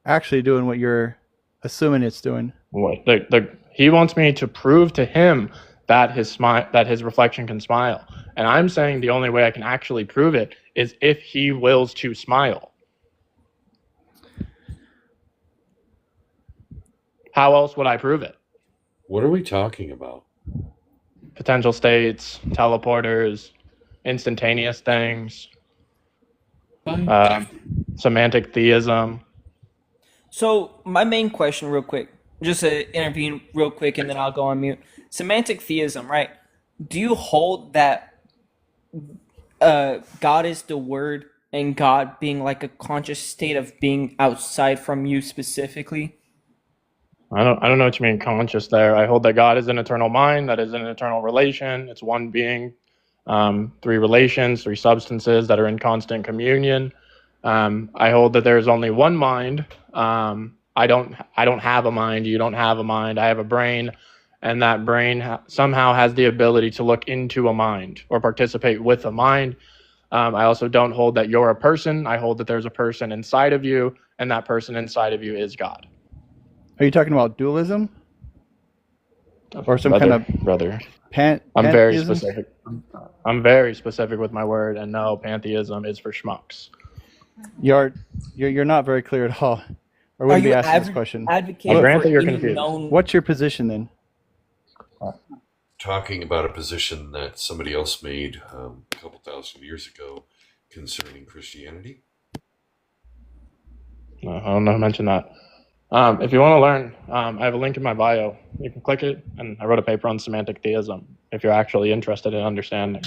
actually doing what you're assuming it's doing. What? He wants me to prove to him that his reflection can smile. And I'm saying the only way I can actually prove it is if he wills to smile. How else would I prove it? What are we talking about? potential states, teleporters, instantaneous things, semantic theism. So my main question, real quick, just to intervene real quick, and then I'll go on mute. Semantic theism, right? Do you hold that God is the word, and God being like a conscious state of being outside from you specifically? I don't know what you mean conscious there. I hold that God is an eternal mind, that is an eternal relation. It's one being, three relations, three substances that are in constant communion. I hold that there is only one mind. I don't have a mind. You don't have a mind. I have a brain, and that brain somehow has the ability to look into a mind or participate with a mind. I also don't hold that you're a person. I hold that there's a person inside of you, and that person inside of you is God. Are you talking about dualism? Or some kind of I'm very pantheism? specific. I'm very specific with my word, and no, pantheism is for schmucks. You're not very clear at all. Or Are wouldn't be you asking this question. advocating I grant for that you're any confused. known? What's your position then? Talking about a position that somebody else made a couple thousand years ago concerning Christianity. No, I don't know who mentioned that. If you want to learn, I have a link in my bio. You can click it, and I wrote a paper on semantic theism if you're actually interested in understanding.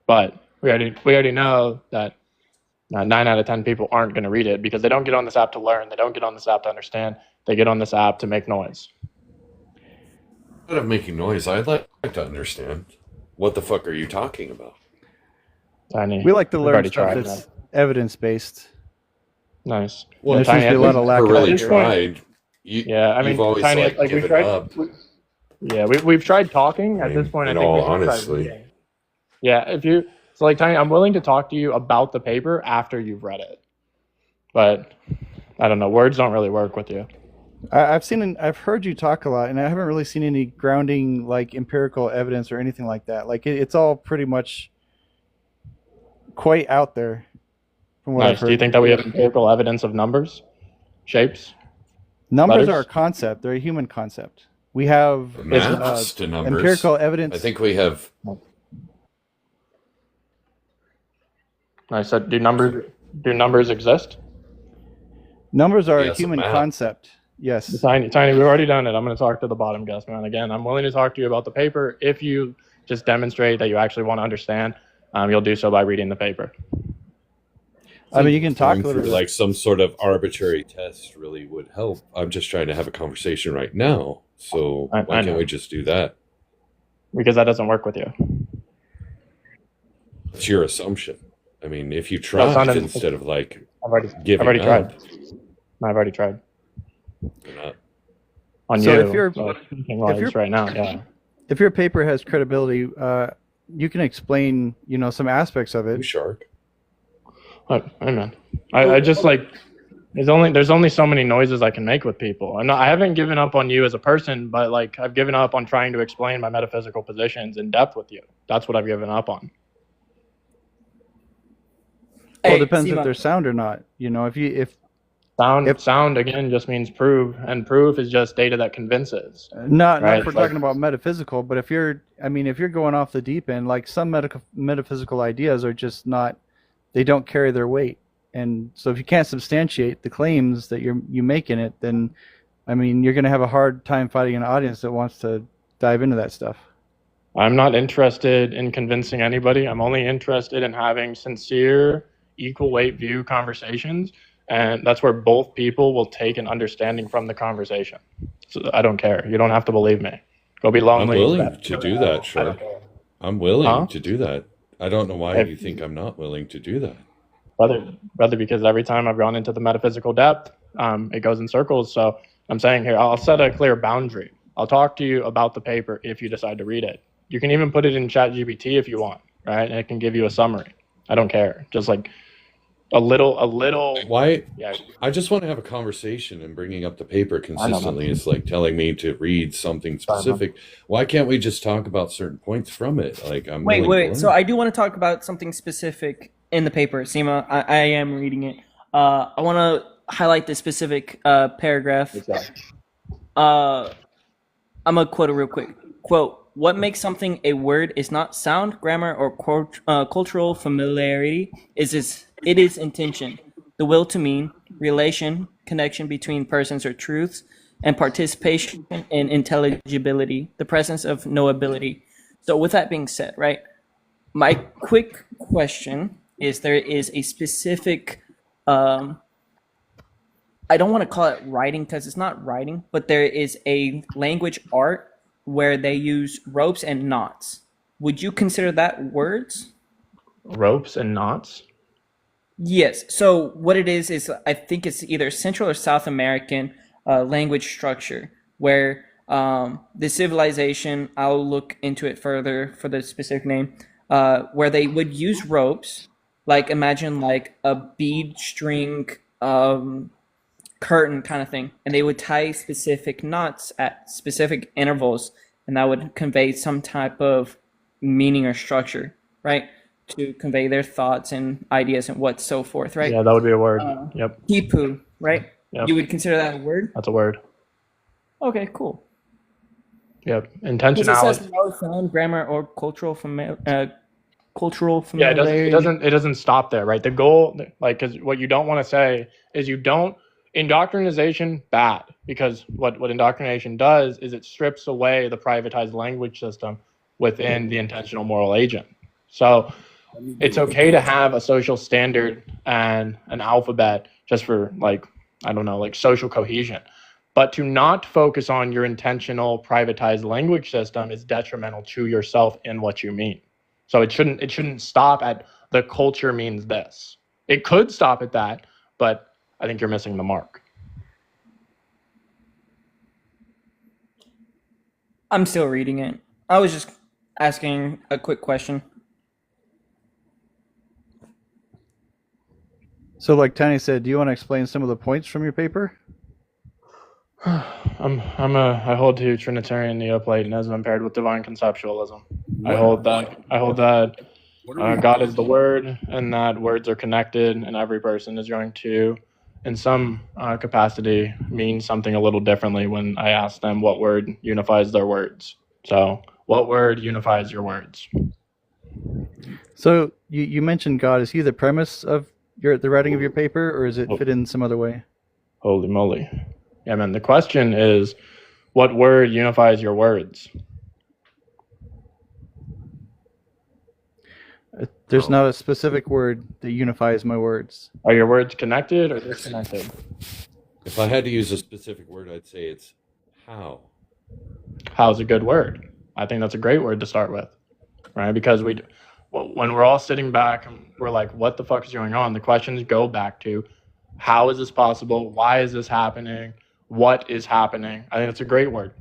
But we already know that 9 out of 10 people aren't going to read it because they don't get on this app to learn. They don't get on this app to understand. They get on this app to make noise. Instead of making noise, I'd like to understand. What the fuck are you talking about? Tiny. We like to We've learn already stuff tried that's that. ever-based. Nice. Well, There seems to be a lot of lack never of really interest. tried. Yeah, I mean, you've always Tiny, like we've given tried. up. We've tried talking. At this point, I In think all we should try honestly. reading. Yeah, so like Tiny, I'm willing to talk to you about the paper after you've read it, but I don't know. Words don't really work with you. I've heard you talk a lot, and I haven't really seen any grounding, like empirical evidence or anything like that. Like it's all pretty much quite out there. From what I've Nice. heard. Do you think that we have empirical evidence of numbers, shapes? Numbers letters? are a concept; they're a human concept. We have Maths to numbers. empirical evidence. I think we have. I said, do numbers exist? Numbers are a Yes, a human map. concept. Yes. Tiny, we've already done it. I'm going to talk to the bottom guest man again. I'm willing to talk to you about the paper if you just demonstrate that you actually want to understand. You'll do so by reading the paper. I mean, you can talk a Going little through bit. like some sort of arbitrary test really would help. I'm just trying to have a conversation right now. So I why know. can't we just do that? Because that doesn't work with you. It's your assumption. I mean, if you it's tried not an- instead of like I've already giving tried. up, I've already tried. you're not. On So you. if you're- Thinking-wise right now, yeah. If your paper has credibility, you can explain, some aspects of You it. shark. Hey man, I just like there's only so many noises I can make with people. I haven't given up on you as a person, but like I've given up on trying to explain my metaphysical positions in depth with you. That's what I've given up on. Well, Hey, it depends if Seema, there's sound or not. If Sound again just means prove, and proof is just data that convinces. not Right, if we're like- talking about metaphysical, but if you're going off the deep end, like some metaphysical ideas are just not, they don't carry their weight. And so if you can't substantiate the claims that you make in it, then I mean you're going to have a hard time fighting an audience that wants to dive into that stuff. I'm not interested in convincing anybody. I'm only interested in having sincere, equal weight view conversations. And that's where both people will take an understanding from the conversation. So I don't care. You don't have to believe me. Go be I'm lonely. willing to do that, Shark. I'm willing Huh? to do that. I don't know why If- you think I'm not willing to do that. Brother, because every time I've gone into the metaphysical depth, it goes in circles. So I'm saying here, I'll set a clear boundary. I'll talk to you about the paper if you decide to read it. You can even put it in ChatGPT if you want, right? And it can give you a summary. I don't care. Just like a little. Why? Yeah. I just want to have a conversation, and bringing up the paper consistently is like telling me to read something specific. Why can't we just talk about certain points from it? Like I'm willing to wait. learn. So I do want to talk about something specific in the paper. Seema, I am reading it. I want to highlight this specific paragraph. Exactly. I'm gonna quote it real quick. Quote: "What makes something a word is not sound, grammar, or cultural familiarity. It is intention, the will to mean, relation, connection between persons or truths, and participation in intelligibility, the presence of knowability." So with that being said, right, my quick question is, there is a specific, I don't want to call it writing because it's not writing, but there is a language art where they use ropes and knots. Would you consider that words? Ropes and knots? Yes. So what it is I think it's either Central or South American language structure where the civilization, I'll look into it further for the specific name, where they would use ropes, like imagine like a bead string curtain kind of thing, and they would tie specific knots at specific intervals, and that would convey some type of meaning or structure, right? To convey their thoughts and ideas and what so forth, right? Yeah, that would be a word. Yep. Tipu, right? Yep. You would consider that a word? That's a word. Okay, cool. Yep. Because it Intentionality. says no sound, grammar, or cultural Yeah, familiarity. it doesn't stop there, right? The goal, like, because what you don't want to say is indoctrination, bad, because what indoctrination does is it strips away the privatized language system within the intentional moral agent. So it's okay to have a social standard and an alphabet just for, like, I don't know, like social cohesion. But to not focus on your intentional privatized language system is detrimental to yourself and what you mean. So it shouldn't stop at the culture means this. It could stop at that, but I think you're missing the mark. I'm still reading it. I was just asking a quick question. So, like Tiny said, do you want to explain some of the points from your paper? I hold to Trinitarian Neoplatonism paired with divine conceptualism. I hold that God is the Word, and that words are connected, and every person is going to, in some capacity, mean something a little differently when I ask them what word unifies their words. So, what word unifies your words? So you mentioned God. Is he the premise of the writing of your paper, or is it fit in some other way? Holy moly. Yeah, man. The question is, what word unifies your words? There's not a specific word that unifies my words. Are your words connected or disconnected? If I had to use a specific word, I'd say it's how. How's a good word? I think that's a great word to start with, right? Because when we're all sitting back and we're like, what the fuck is going on? The questions go back to, how is this possible? Why is this happening? What is happening? I think it's a great word.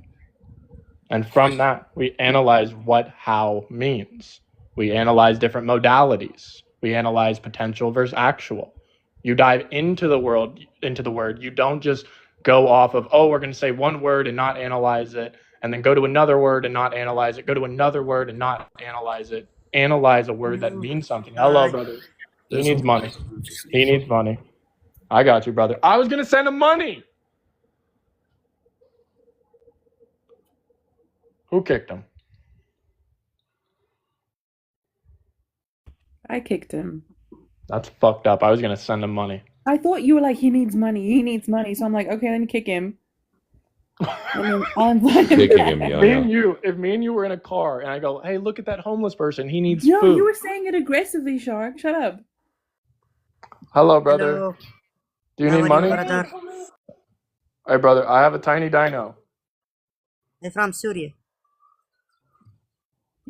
And from that, we analyze what how means. We analyze different modalities. We analyze potential versus actual. You dive into the word. You don't just go off of, oh, we're going to say one word and not analyze it, and then go to another word and not analyze it, go to another word and not analyze it. Analyze a word that means something. Hello, brother. He needs money. He needs money. I got you, brother. I was going to send him money. Who kicked him? I kicked him. That's fucked up. I was going to send him money. I thought you were like, he needs money. He needs money. So I'm like, okay, let me kick him. And then unblind him. Kicking him, If me and you were in a car and I go, hey, look at that homeless person. He needs No, food. you were saying it aggressively, Shark. Shut up. Hello, brother. Hello. Do you How need are money? you, brother? Hey, brother, I have a tiny dino. I'm from Syria.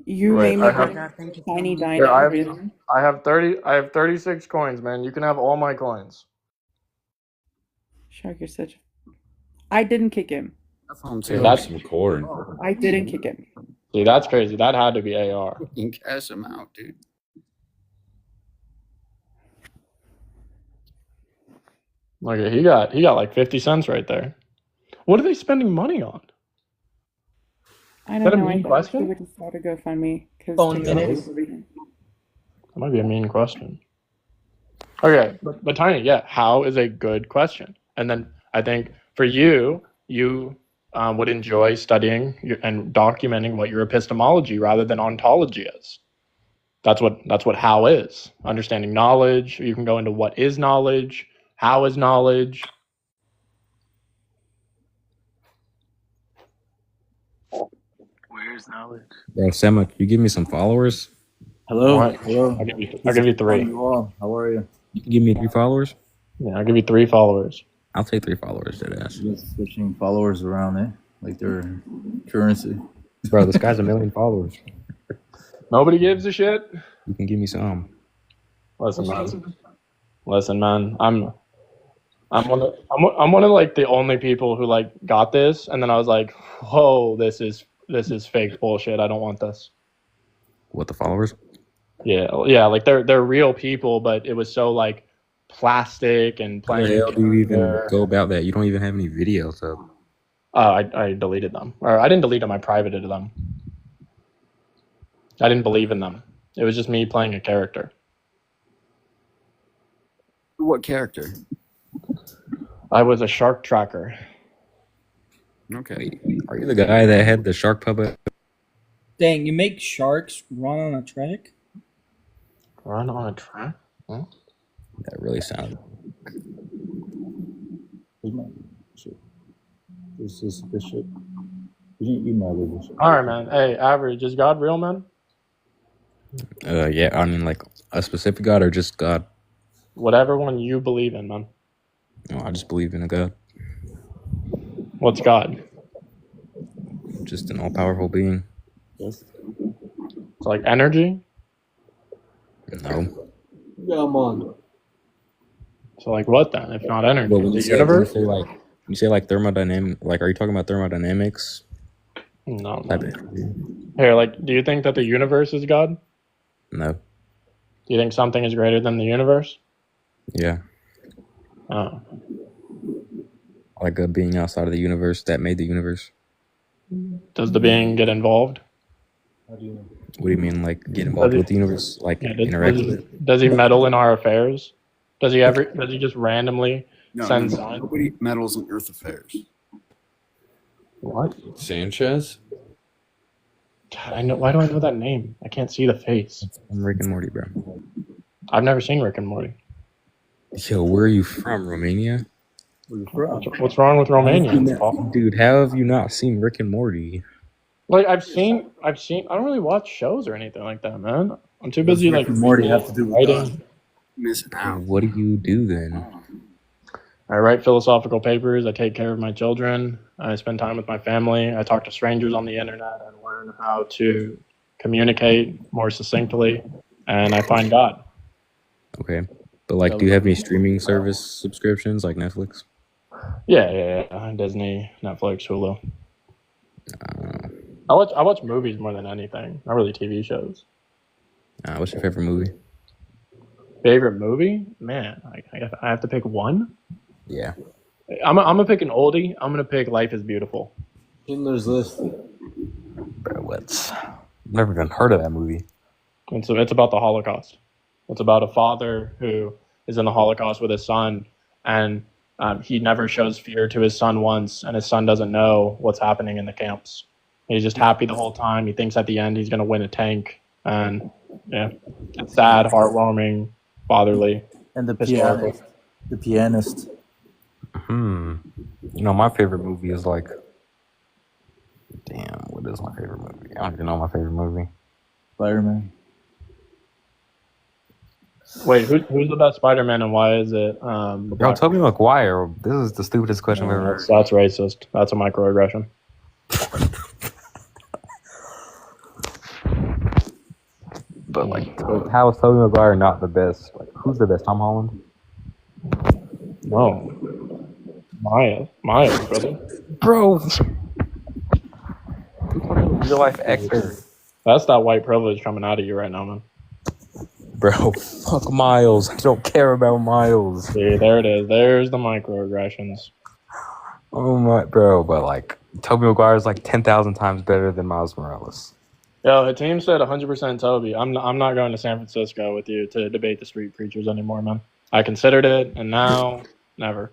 You Right, made I me have- Brother, thank you. tiny Here, dino. I have 36 coins, man. You can have all my coins. Shark, you're such. I didn't kick him. That's some corn. I didn't kick him. See, that's crazy. That had to be AR. You can cash them out, dude. Look, he got like 50 cents right there. What are they spending money on? I Is that don't a know. I mean thought question? we would just start a GoFundMe Phone because That might be a mean question. Okay, but Tiny, yeah, how is a good question? And then I think for you would enjoy studying and documenting what your epistemology rather than ontology is. That's what how is. Understanding knowledge. You can go into what is knowledge, how is knowledge. Where's knowledge? Bro, Sema, can you give me some followers? Hello. What? Hello. I'll give you 3. You all. How are you? You can give me 3 followers? Yeah, I'll give you 3 followers. I'll take 3 followers, deadass. Just switching followers around, eh? Like their currency. Bro, this guy's 1 million followers. Nobody gives a shit. You can give me some. Listen, man. I'm one of like the only people who like got this, and then I was like, whoa, this is fake bullshit. I don't want this. What, the followers? Yeah, like they're real people, but it was so like plastic and How the playing. hell do you even go about that? You don't even have any videos up. I deleted them, or I didn't delete them. I privated them. I didn't believe in them. It was just me playing a character. What character? I was a shark tracker. Okay. Are you the guy that had the shark puppet? Dang, you make sharks run on a track? Run on a track? Huh? That really sounded. This is this shit. You email this. All right, man. Hey, average. Is God real, man? Yeah, I mean, like a specific God or just God? Whatever one you believe in, man. No, I just believe in a God. What's God? Just an all-powerful being. Yes. It's like energy? No. Yeah, I'm on. So like what then? If not energy, But when the you universe? say like thermodynamic, like are you talking about thermodynamics? No. Type of- Here, like, do you think that the universe is God? No. Do you think something is greater than the universe? Yeah. Oh. Like a being outside of the universe that made the universe. Does the being get involved? What do you mean, like get involved with the universe, like interact with it? Does he meddle in our affairs? Does he just randomly send signs? Nobody meddles in Earth affairs. What? Sanchez? God, I know. Why do I know that name? I can't see the face. I'm Rick and Morty, bro. I've never seen Rick and Morty. Yo, where are you from, Romania? What's wrong with Romania? Dude, how have you not seen Rick and Morty? Like I've seen. I don't really watch shows or anything like that, man. I'm too busy like Rick and Morty have to do with writing. Missing out. What do you do then? I write philosophical papers. I take care of my children. I spend time with my family. I talk to strangers on the internet and learn how to communicate more succinctly. And I find God. Okay. But like, do you have any streaming service subscriptions like Netflix? Yeah. Disney, Netflix, Hulu. I watch movies more than anything. Not really TV shows. What's your favorite movie? Favorite movie? Man, I have to pick one. Yeah. I'm gonna pick an oldie. I'm gonna pick Life is Beautiful. Schindler's List. Bro, what's... I've never even heard of that movie. And so it's about the Holocaust. It's about a father who is in the Holocaust with his son, and he never shows fear to his son once, and his son doesn't know what's happening in the camps. He's just happy the whole time. He thinks at the end he's gonna win a tank, and yeah, it's sad, heartwarming, fatherly, And the historical. pianist. The pianist. You know, my favorite movie is like... Damn, what is my favorite movie? I don't even know my favorite movie. Spider-Man. Wait, who's the best Spider-Man and why is it? Bro, Tobey Maguire. This is the stupidest question I've ever heard. That's racist. That's a microaggression. But like, how is Tobey Maguire not the best? Like, who's the best? Tom Holland? No. Miles, brother. Bro. Real life actor. That's that white privilege coming out of you right now, man. Bro, fuck Miles. I don't care about Miles. See, there it is. There's the microaggressions. Oh my, bro. But like, Tobey Maguire is like 10,000 times better than Miles Morales. Yo, the team said 100% Toby. I'm not going to San Francisco with you to debate the street preachers anymore, man. I considered it, and now, never.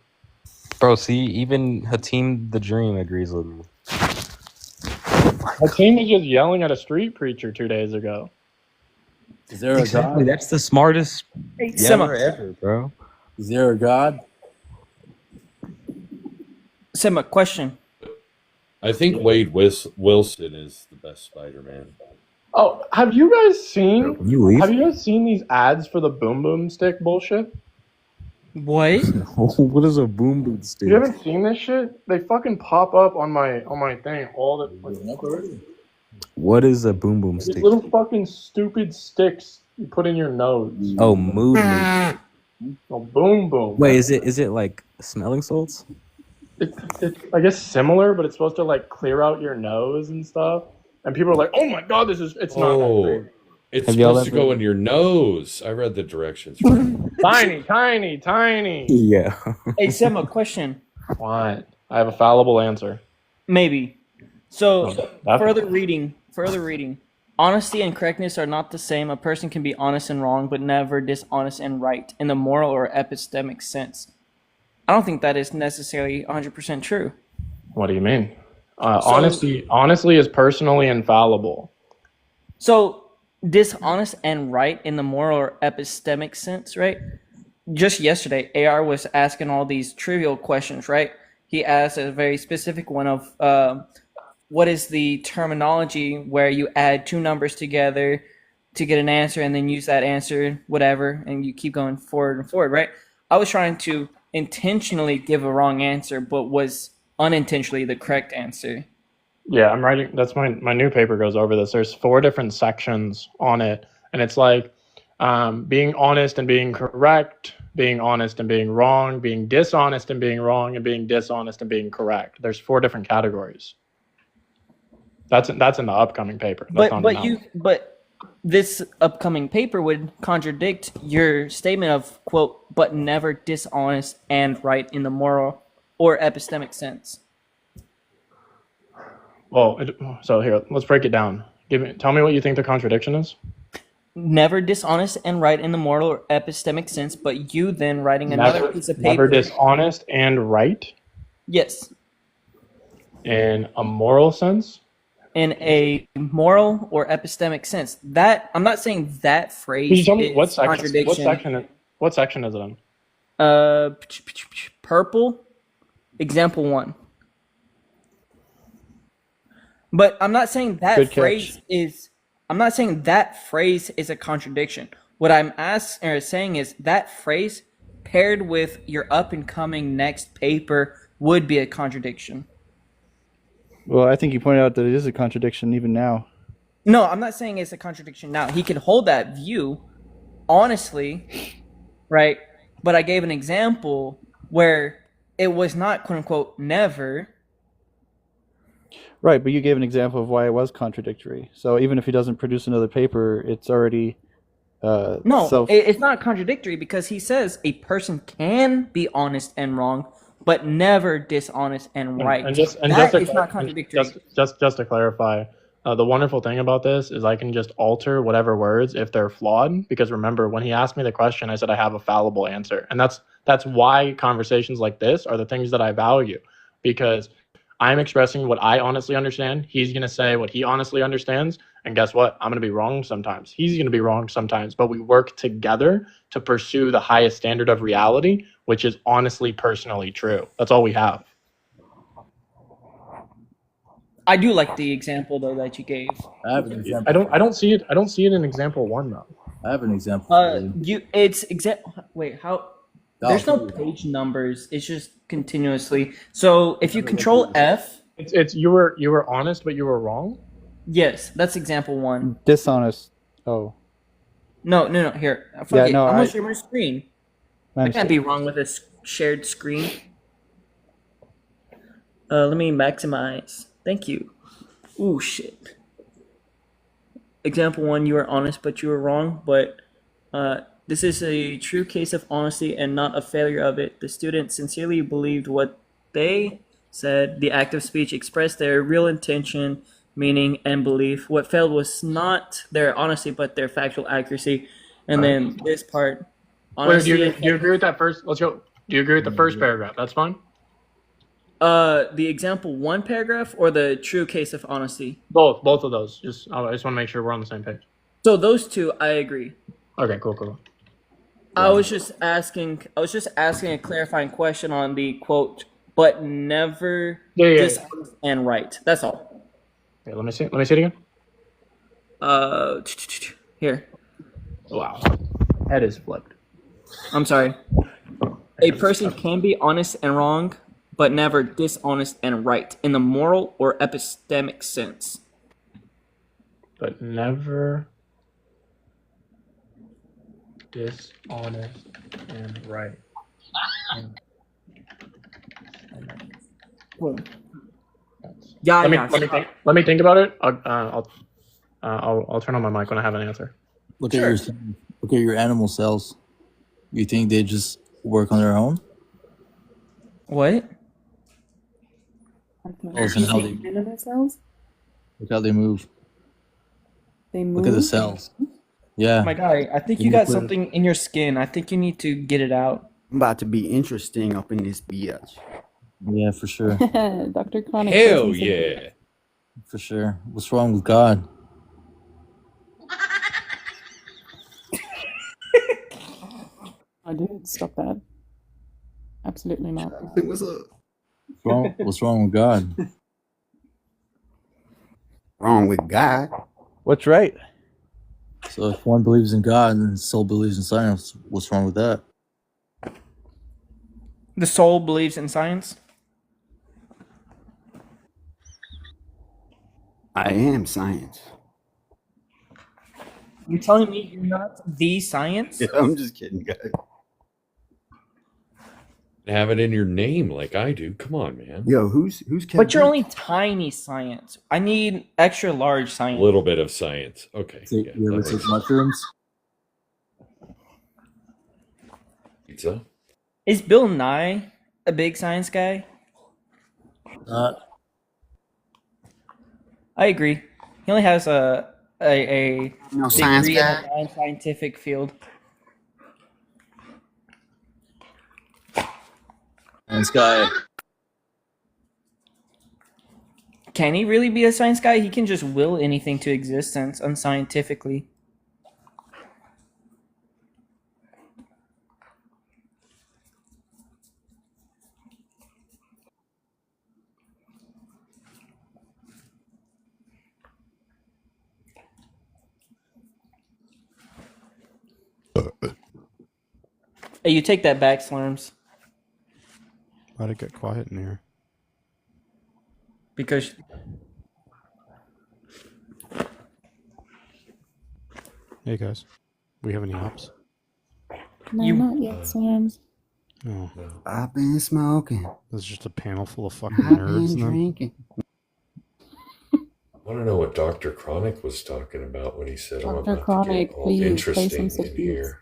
Bro, see, even Hakeem the Dream agrees with me. My team was just yelling at a street preacher 2 days ago. Is there a Exactly. God? That's the smartest Hey, yeller ever, bro. Is there a God? Sema, question. I think Wade Wilson is the best Spider-Man. Oh, have you guys seen? Can you leave? Have you guys seen these ads for the Boom Boom Stick bullshit? What? What is a boom boom stick? You haven't seen this shit? They fucking pop up on my thing all the What is a boom boom these stick? little fucking stupid sticks you put in your nose. Oh, movement. Oh, boom boom. Wait, is it like smelling salts? It's I guess similar, but it's supposed to like clear out your nose and stuff. And people are like, "Oh my god, it's not that Oh, great." it's Have y'all supposed to ever- go in your nose. I read the directions. Tiny. Yeah. Hey, Sema, question. What? I have a fallible answer. Maybe. So, Definitely. further reading. Honesty and correctness are not the same. A person can be honest and wrong, but never dishonest and right in the moral or epistemic sense. I don't think that is necessarily 100% true. What do you mean? Honesty is personally infallible. So, dishonest and right in the moral or epistemic sense, right? Just yesterday, AR was asking all these trivial questions, right? He asked a very specific one of what is the terminology where you add two numbers together to get an answer and then use that answer, whatever, and you keep going forward and forward, right? I was trying to intentionally give a wrong answer, but was unintentionally the correct answer. Yeah, I'm writing. That's my new paper goes over this. There's 4 different sections on it, and it's like being honest and being correct, being honest and being wrong, being dishonest and being wrong, and being dishonest and being correct. There's 4 different categories. That's in the upcoming paper. That's not in that one. But this upcoming paper would contradict your statement of quote, but never dishonest and right in the moral or epistemic sense. Well, so here, let's break it down. Tell me what you think the contradiction is. Never dishonest and right in the moral or epistemic sense, but you then writing another piece of paper. Never dishonest and right Yes. in a moral sense. In a moral or epistemic sense. That I'm not saying that phrase Can you tell me is what section? contradiction. What section is it in? Purple, example 1. But I'm not saying that Good catch. phrase is. I'm not saying that phrase is a contradiction. What I'm saying is that phrase paired with your up and coming next paper would be a contradiction. Well, I think you pointed out that it is a contradiction even now. No, I'm not saying it's a contradiction now. He could hold that view honestly, right? But I gave an example where it was not quote unquote never. Right, but you gave an example of why it was contradictory. So even if he doesn't produce another paper, it's already No, it's not contradictory because he says a person can be honest and wrong, but never dishonest and right. That is not contradictory. Just to clarify, the wonderful thing about this is I can just alter whatever words if they're flawed. Because remember, when he asked me the question, I said I have a fallible answer, and that's why conversations like this are the things that I value, because I'm expressing what I honestly understand. He's going to say what he honestly understands. And guess what? I'm going to be wrong sometimes. He's going to be wrong sometimes. But we work together to pursue the highest standard of reality, which is honestly, personally true. That's all we have. I do like the example though that you gave. I have an example. I don't see it. I don't see it in example 1 though. I have an example. For you. Wait, how? There's no page numbers. It's just continuously. So if you control F, it's you were honest, but you were wrong. Yes, that's example 1. Dishonest. Oh. No. Here, I'm gonna share my screen. I can't be wrong with a shared screen. Let me maximize. Thank you. Ooh, shit. Example 1, you were honest, but you were wrong. But this is a true case of honesty and not a failure of it. The student sincerely believed what they said. The act of speech expressed their real intention, meaning, and belief. What failed was not their honesty, but their factual accuracy. And then this part. Wait, do you agree with that first? Let's go. Do you agree with the first paragraph? That's fine. The example one paragraph or the true case of honesty? Both of those. I just want to make sure we're on the same page. So those two, I agree. Okay, cool. I was just asking a clarifying question on the quote, but never dishonest and right. That's all. Okay, let me see it again. Here. Wow. Head is flipped. I'm sorry. A person can be honest and wrong, but never dishonest and right in the moral or epistemic sense. But never dishonest and right. Yeah. Let me think about it. I'll turn on my mic when I have an answer. Look at your animal cells. You think they just work on their own? What? Animal cells? Look how they move. They move. Look at the cells. Yeah. My guy, I think you got something in your skin. I think you need to get it out. I'm about to be interesting up in this bitch. Yeah, for sure. Dr. Chronic. Hell yeah. For sure. What's wrong with God? I didn't stop that. Absolutely not. What's up? What's wrong with God? Wrong with God? What's right? So if one believes in God and the soul believes in science, what's wrong with that? The soul believes in science? I am science. You're telling me you're not the science? Yeah, I'm just kidding, guys. Have it in your name like I do. Come on, man. Yo, who's But you're only tiny science. I need extra large A science. little bit of science. Okay. You ever take mushrooms? Pizza? Is Bill Nye a big science guy? Not. I agree. He only has a science degree in guy? a non-scientific field. Science guy. Can he really be a science guy? He can just will anything to existence unscientifically. Hey, you take that back, Slurms. Why'd it get quiet in here? Because Hey guys, we have any ops? No, not yet, Slurms. No. I've been smoking. This is just a panel full of fucking I've nerds. been Then? drinking. I want to know what Dr. Chronic was talking about when he said, I'm Dr. about Chronic, to get all please, play interesting some in subdues. here.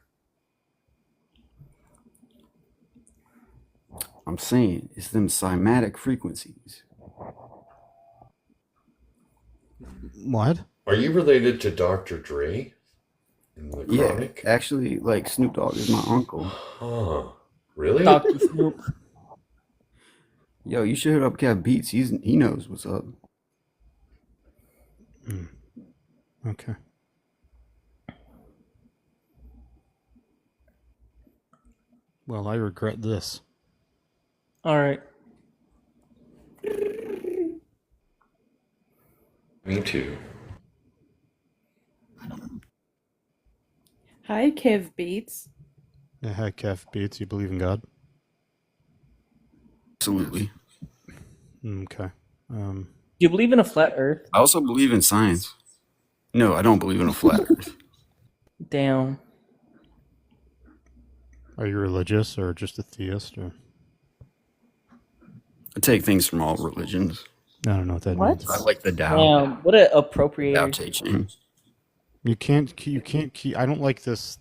I'm saying it's them cymatic frequencies. What? Are you related to Dr. Dre? In the Yeah, Chronic? actually, like Snoop Dogg is my uncle. Huh. Really? Dr. Snoop. Yo, you should hit up Kev Beats. He knows what's up. Okay. Well, I regret this. All right. Me too. Hi, Kev Beats. Yeah, hi, Kev Beats. You believe in God? Absolutely. Okay. Do you believe in a flat Earth? I also believe in science. No, I don't believe in a flat Earth. Damn. Are you religious or just a theist? Or I take things from all religions. I don't know what that What? means. I like the Tao. Damn. What an Tao appropriator. Te Ching. You can't keep. I don't like this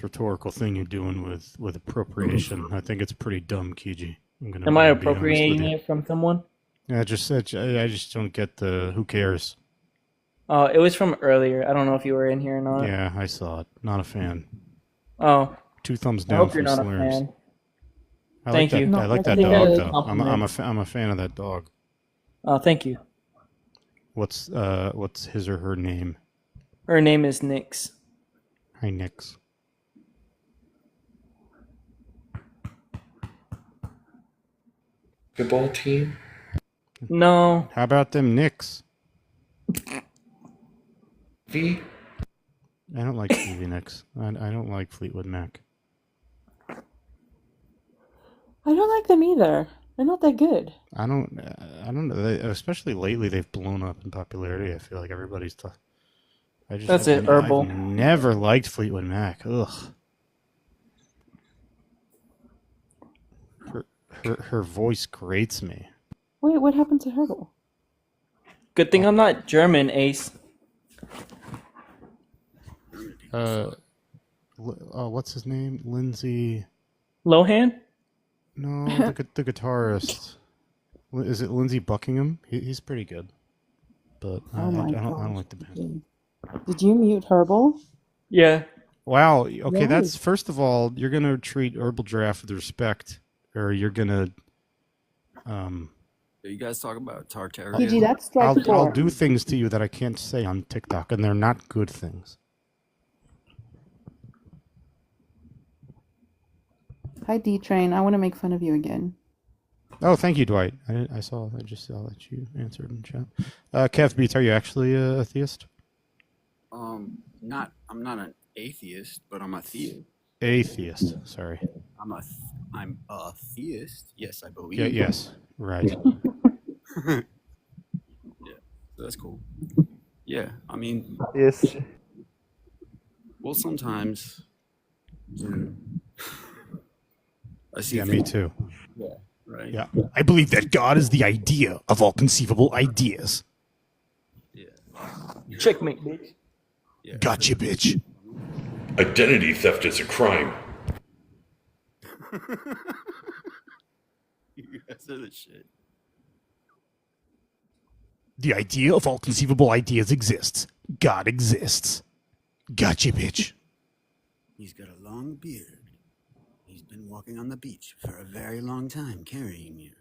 rhetorical thing you're doing with appropriation. I think it's pretty dumb, Kiji. Am I be honest with appropriating you. it from someone? Yeah, I just don't get the who cares. Oh, it was from earlier. I don't know if you were in here or not. Yeah, I saw it. Not a fan. Oh, 2 thumbs I down hope you're from not a Slurms. fan. Thank you. I like that think dog that's a though. compliment. I'm a fan of that dog. Thank you. What's his or her name? Her name is Nyx. Hi, Nyx. Football team? No. How about them Knicks? V? I don't like Stevie Nicks. I don't like Fleetwood Mac. I don't like them either. They're not that good. I don't know. Especially lately, they've blown up in popularity. I feel like everybody's. That's it, Herbal. I've never liked Fleetwood Mac. Ugh. Her voice grates me. Wait, what happened to Herbal? Good thing I'm not German, Ace. What's his name? Lindsay Lohan? No, the guitarist. Is it Lindsey Buckingham? He's pretty good, but I don't like the band. Did you mute Herbal? Yeah. Wow. Okay, Why? that's first of all, you're gonna treat Herbal Giraffe with respect, or you're gonna. You guys talk about Tartaria. PG, that's strike four. I'll do things to you that I can't say on TikTok, and they're not good things. Hi, D Train. I want to make fun of you again. Oh, thank you, Dwight. I just saw that you answered in chat. Kev Beats, are you actually a theist? I'm not an atheist, but I'm a theist. Atheist. Sorry. I'm a theist. Yes, I believe. Yeah. Yes. Right. Yeah, so that's cool. Yeah, I mean. Yes. Well, sometimes. I see. Yeah, me too. Yeah. Right. Yeah. I believe that God is the idea of all conceivable ideas. Checkmate, bitch. Yeah. Gotcha, bitch. Identity theft is a crime. You guys are the shit. The idea of all conceivable ideas exists. God exists. Gotcha, bitch. He's got a long beard. He's been walking on the beach for a very long time, carrying you.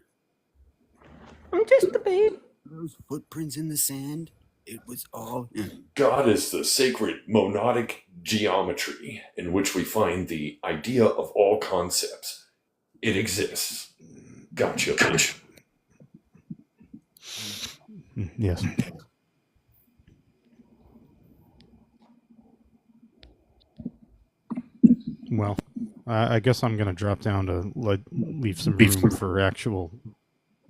I'm just a babe. Those footprints in the sand, it was all him. God is the sacred monadic geometry in which we find the idea of all concepts. It exists. Gotcha, bitch. Yes. Well, I guess I'm going to drop down to leave some room for actual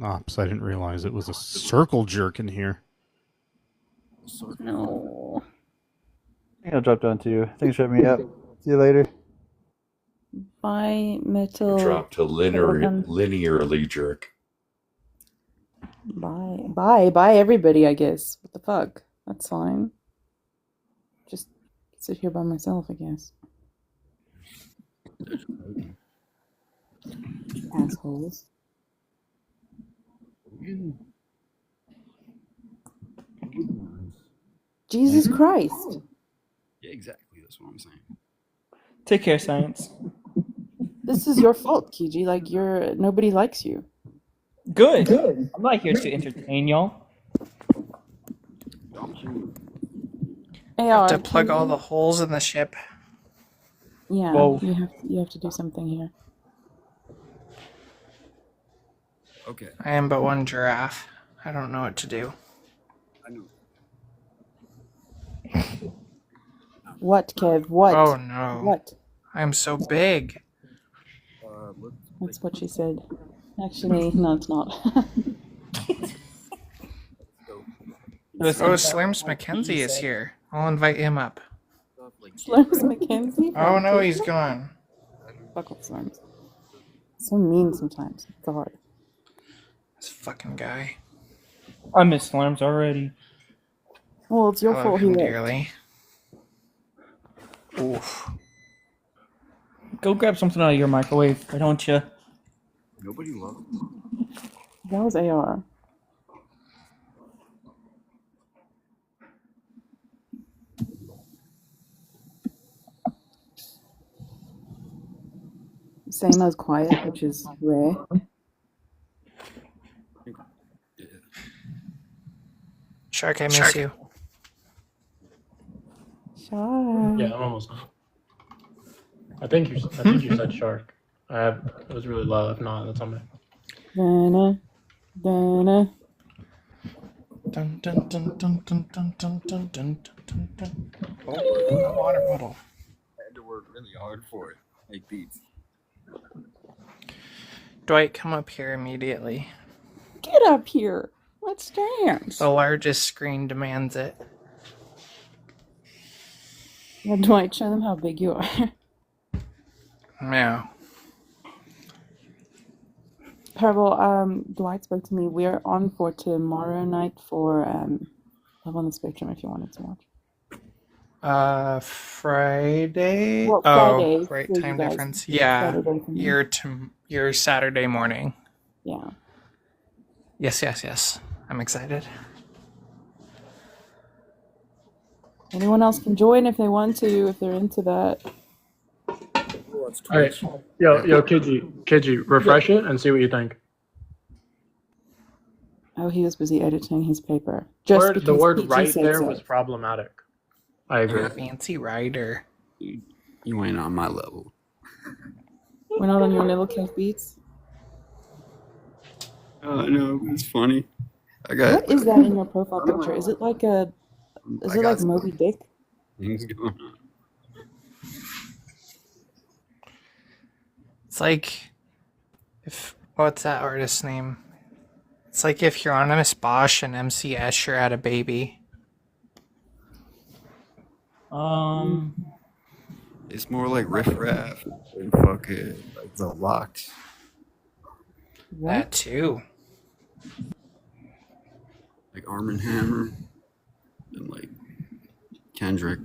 ops. I didn't realize it was a circle jerk in here. No. I think I'll drop down to you. Thanks for having me up. See you later. Bye, metal. Drop to linearly jerk. Bye, everybody, I guess. What the fuck? That's fine. Just sit here by myself, I guess. Assholes. Jesus Christ. Yeah, exactly. That's what I'm saying. Take care, Science. This is your fault, Kiji. Like, nobody likes you. Good. I'm not here to entertain y'all. AR, To plug all the holes in the ship. Yeah, Whoa. you have to do something here. Okay. I am but one giraffe. I don't know what to do. I know. What, Kev? What? Oh no. What? I am so big. That's what she said. Actually, no, it's not. Oh, Slims Mackenzie is here. I'll invite him up. Slurms Mackenzie? Oh no, he's gone. Fuck with Slurms. So mean sometimes. God. This fucking guy. I miss Slurms already. Well, it's your I love fault him he left. dearly. Oof. Go grab something out of your microwave, why don't you? Nobody loves. That was AR. Same as quiet, which is rare. Shark, I miss you. Shark. Yeah, I'm almost done. I think you said shark. It was really low. If not, that's on me. Dun, dun, Dun dun dun dun dun dun dun dun dun dun dun. Oh, water bottle. I had to work really hard for it. Make beats. Dwight, come up here immediately. Get up here. Let's dance. The largest screen demands it. Yeah, Dwight, show them how big you are. Yeah. Purple, Dwight spoke to me. We're on for tomorrow night for Love on the Spectrum if you wanted to watch. Friday. Well, oh, Friday right, for you time guys. difference. Yeah, Saturday for me. you're Saturday morning. Yeah. Yes. I'm excited. Anyone else can join if they want to, if they're into that. All right, yo, Kidji, refresh it and see what you think. Oh, he was busy editing his paper. The because word PG right said there so. was problematic. I agree. Fancy writer. You ain't on my level. We're not on your level, Kev Beats. No, it's funny. I got What is that in your profile picture? Is it like a? Is it like Moby Dick? things going on. It's like what's that artist's name? It's like if Hieronymus Bosch and MC Escher had a baby. It's more like Riff Raff and fuck it, like the Locks. That too. Like Arm & Hammer and like Kendrick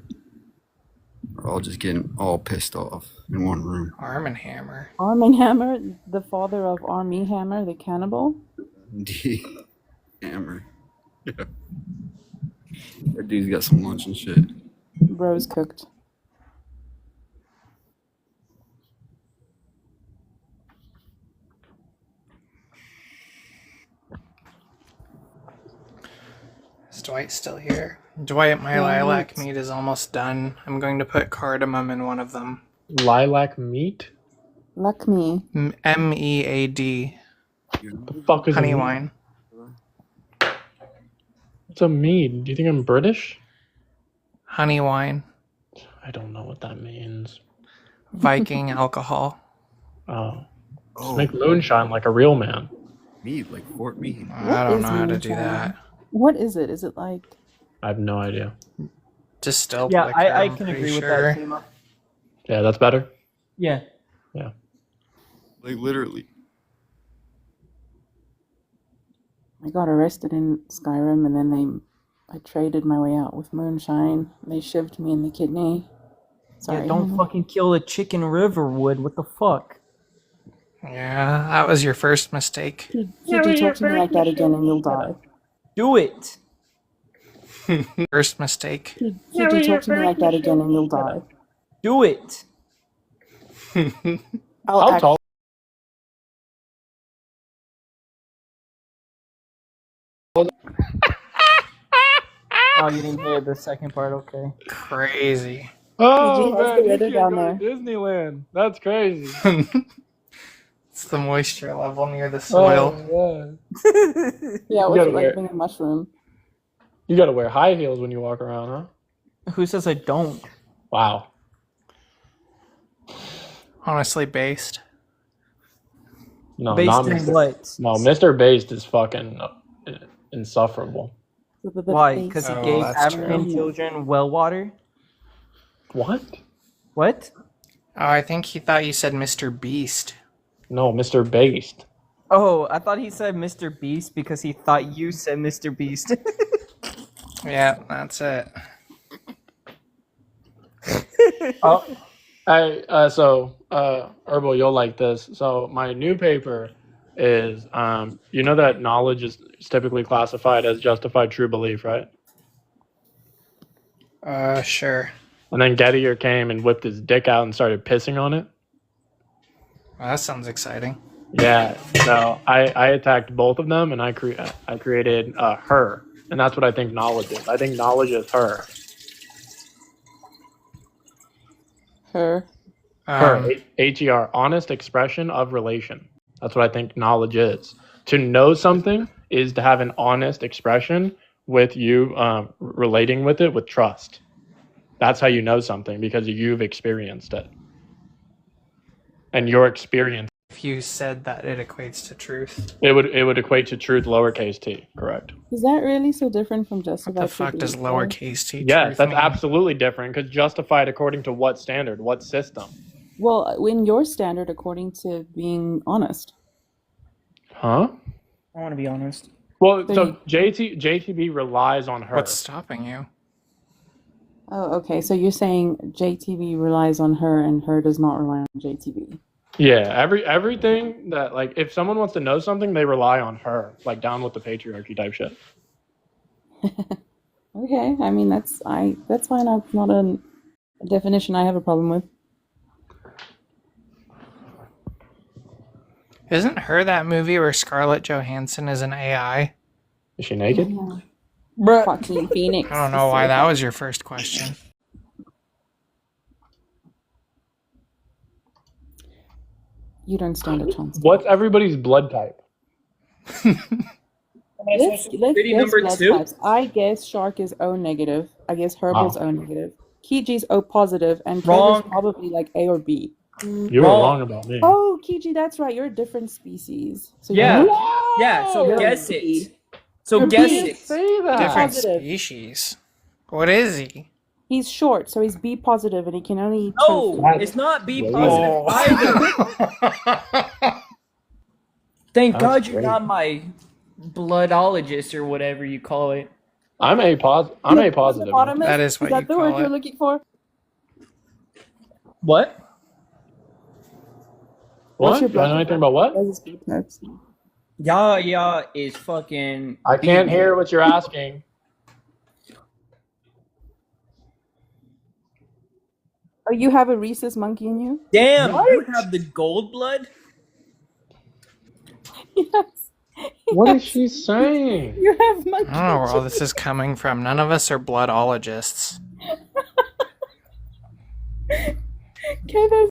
are all just getting all pissed off in one room. Arm & Hammer. Arm & Hammer, the father of Armie Hammer, the cannibal. D. Hammer. Yeah. That dude's got some lunch and shit. Bro's cooked. Is Dwight still here? Dwight, my lilac meat is almost done. I'm going to put cardamom in one of them. Lilac meat? Luck me. MEAD. The fuck is honey a mead? wine? What's a mead? Do you think I'm British? Honey wine. I don't know what that means. Viking alcohol. Oh. Just make moonshine like a real man. Mead, like Fort Meade. I don't know how to do that. What is it? Is it like? I have no idea. Distilled Yeah, liquor, I I'm can pretty agree with sure. that, Timo. Yeah, that's better. Yeah. Yeah. Like literally. I got arrested in Skyrim, and then I traded my way out with moonshine. They shivved me in the kidney. Sorry. Yeah, don't fucking kill the chicken Riverwood. What the fuck? Yeah, that was your first mistake. If you talk to me like that again, and you'll die. Do it. First mistake. If you talk to me like that again, and you'll die. Do it. I'll tall? Oh, you didn't hear the second part. Okay. Crazy. Oh, How's man, the you weather can't down go there? to Disneyland. That's crazy. It's the moisture level near the soil. Oh, Yeah, You what's gotta it wear- like being a mushroom? You gotta wear high heels when you walk around, huh? Who says I don't? Wow. Honestly based. No, Based not in Mr. what? No, Mr. Based is fucking insufferable. Why? Because he Oh, gave that's African true. children well water? What? What? Oh, I think he thought you said Mr. Beast. No, Mr. Based. Oh, I thought he said Mr. Beast because he thought you said Mr. Beast. Yeah, that's it. Oh, Herbal, you'll like this. So my new paper is, you know that knowledge is typically classified as justified true belief, right? Sure. And then Gettier came and whipped his dick out and started pissing on it. Well, that sounds exciting. Yeah, no, I attacked both of them, and I created her, and that's what I think knowledge is. I think knowledge is her. Her. Her, H-E-R, honest expression of relation. That's what I think knowledge is. To know something is to have an honest expression with you relating with it with trust. That's how you know something, because you've experienced it. And your experience. If you said that it equates to truth. It would equate to truth lowercase t, correct. Is that really so different from justified? What the fuck does lowercase t Yes, truth that's mean? absolutely different, because justified according to what standard, what system? Well, in your standard, according to being honest. Huh? I want to be honest. Well, so JTB relies on her. What's stopping you? Oh, okay. So you're saying JTB relies on her and her does not rely on JTB. Yeah, everything that, like, if someone wants to know something, they rely on her, like down with the patriarchy type shit. Okay, I mean that's fine. That's not a definition I have a problem with. Isn't her that movie where Scarlett Johansson is an AI? Is she naked? Yeah. Joaquin Phoenix. I don't know why that was your first question. You don't stand a chance. What's everybody's blood type? Let's Pretty guess number blood 2? types. I guess Shark is O negative. I guess Herbal's O negative. Kiji's O positive, and Wrong. Trevor's probably like A or B. You were wrong about me. Oh, Kiji, that's right. You're a different species. So Yeah. you're Yeah, so You're guess a it. B. So You're guess B. it. Say that. Different Positive. species. What is he? He's short, so he's B positive, and he can only eat No, tofu. it's not B Oh. positive either. Thank That's God you're great. not my bloodologist or whatever you call it. I'm A positive. I'm A positive. Hippopotamus? That is what that you the call word you're it. looking for? What? What? your Do I know anything about what? Yeah is fucking. I can't hear what you're asking. Oh, you have a rhesus monkey in you? Damn, What? you have the gold blood? Yes. What is she saying? You have monkey. I don't know where all this is coming from. None of us are bloodologists. Okay,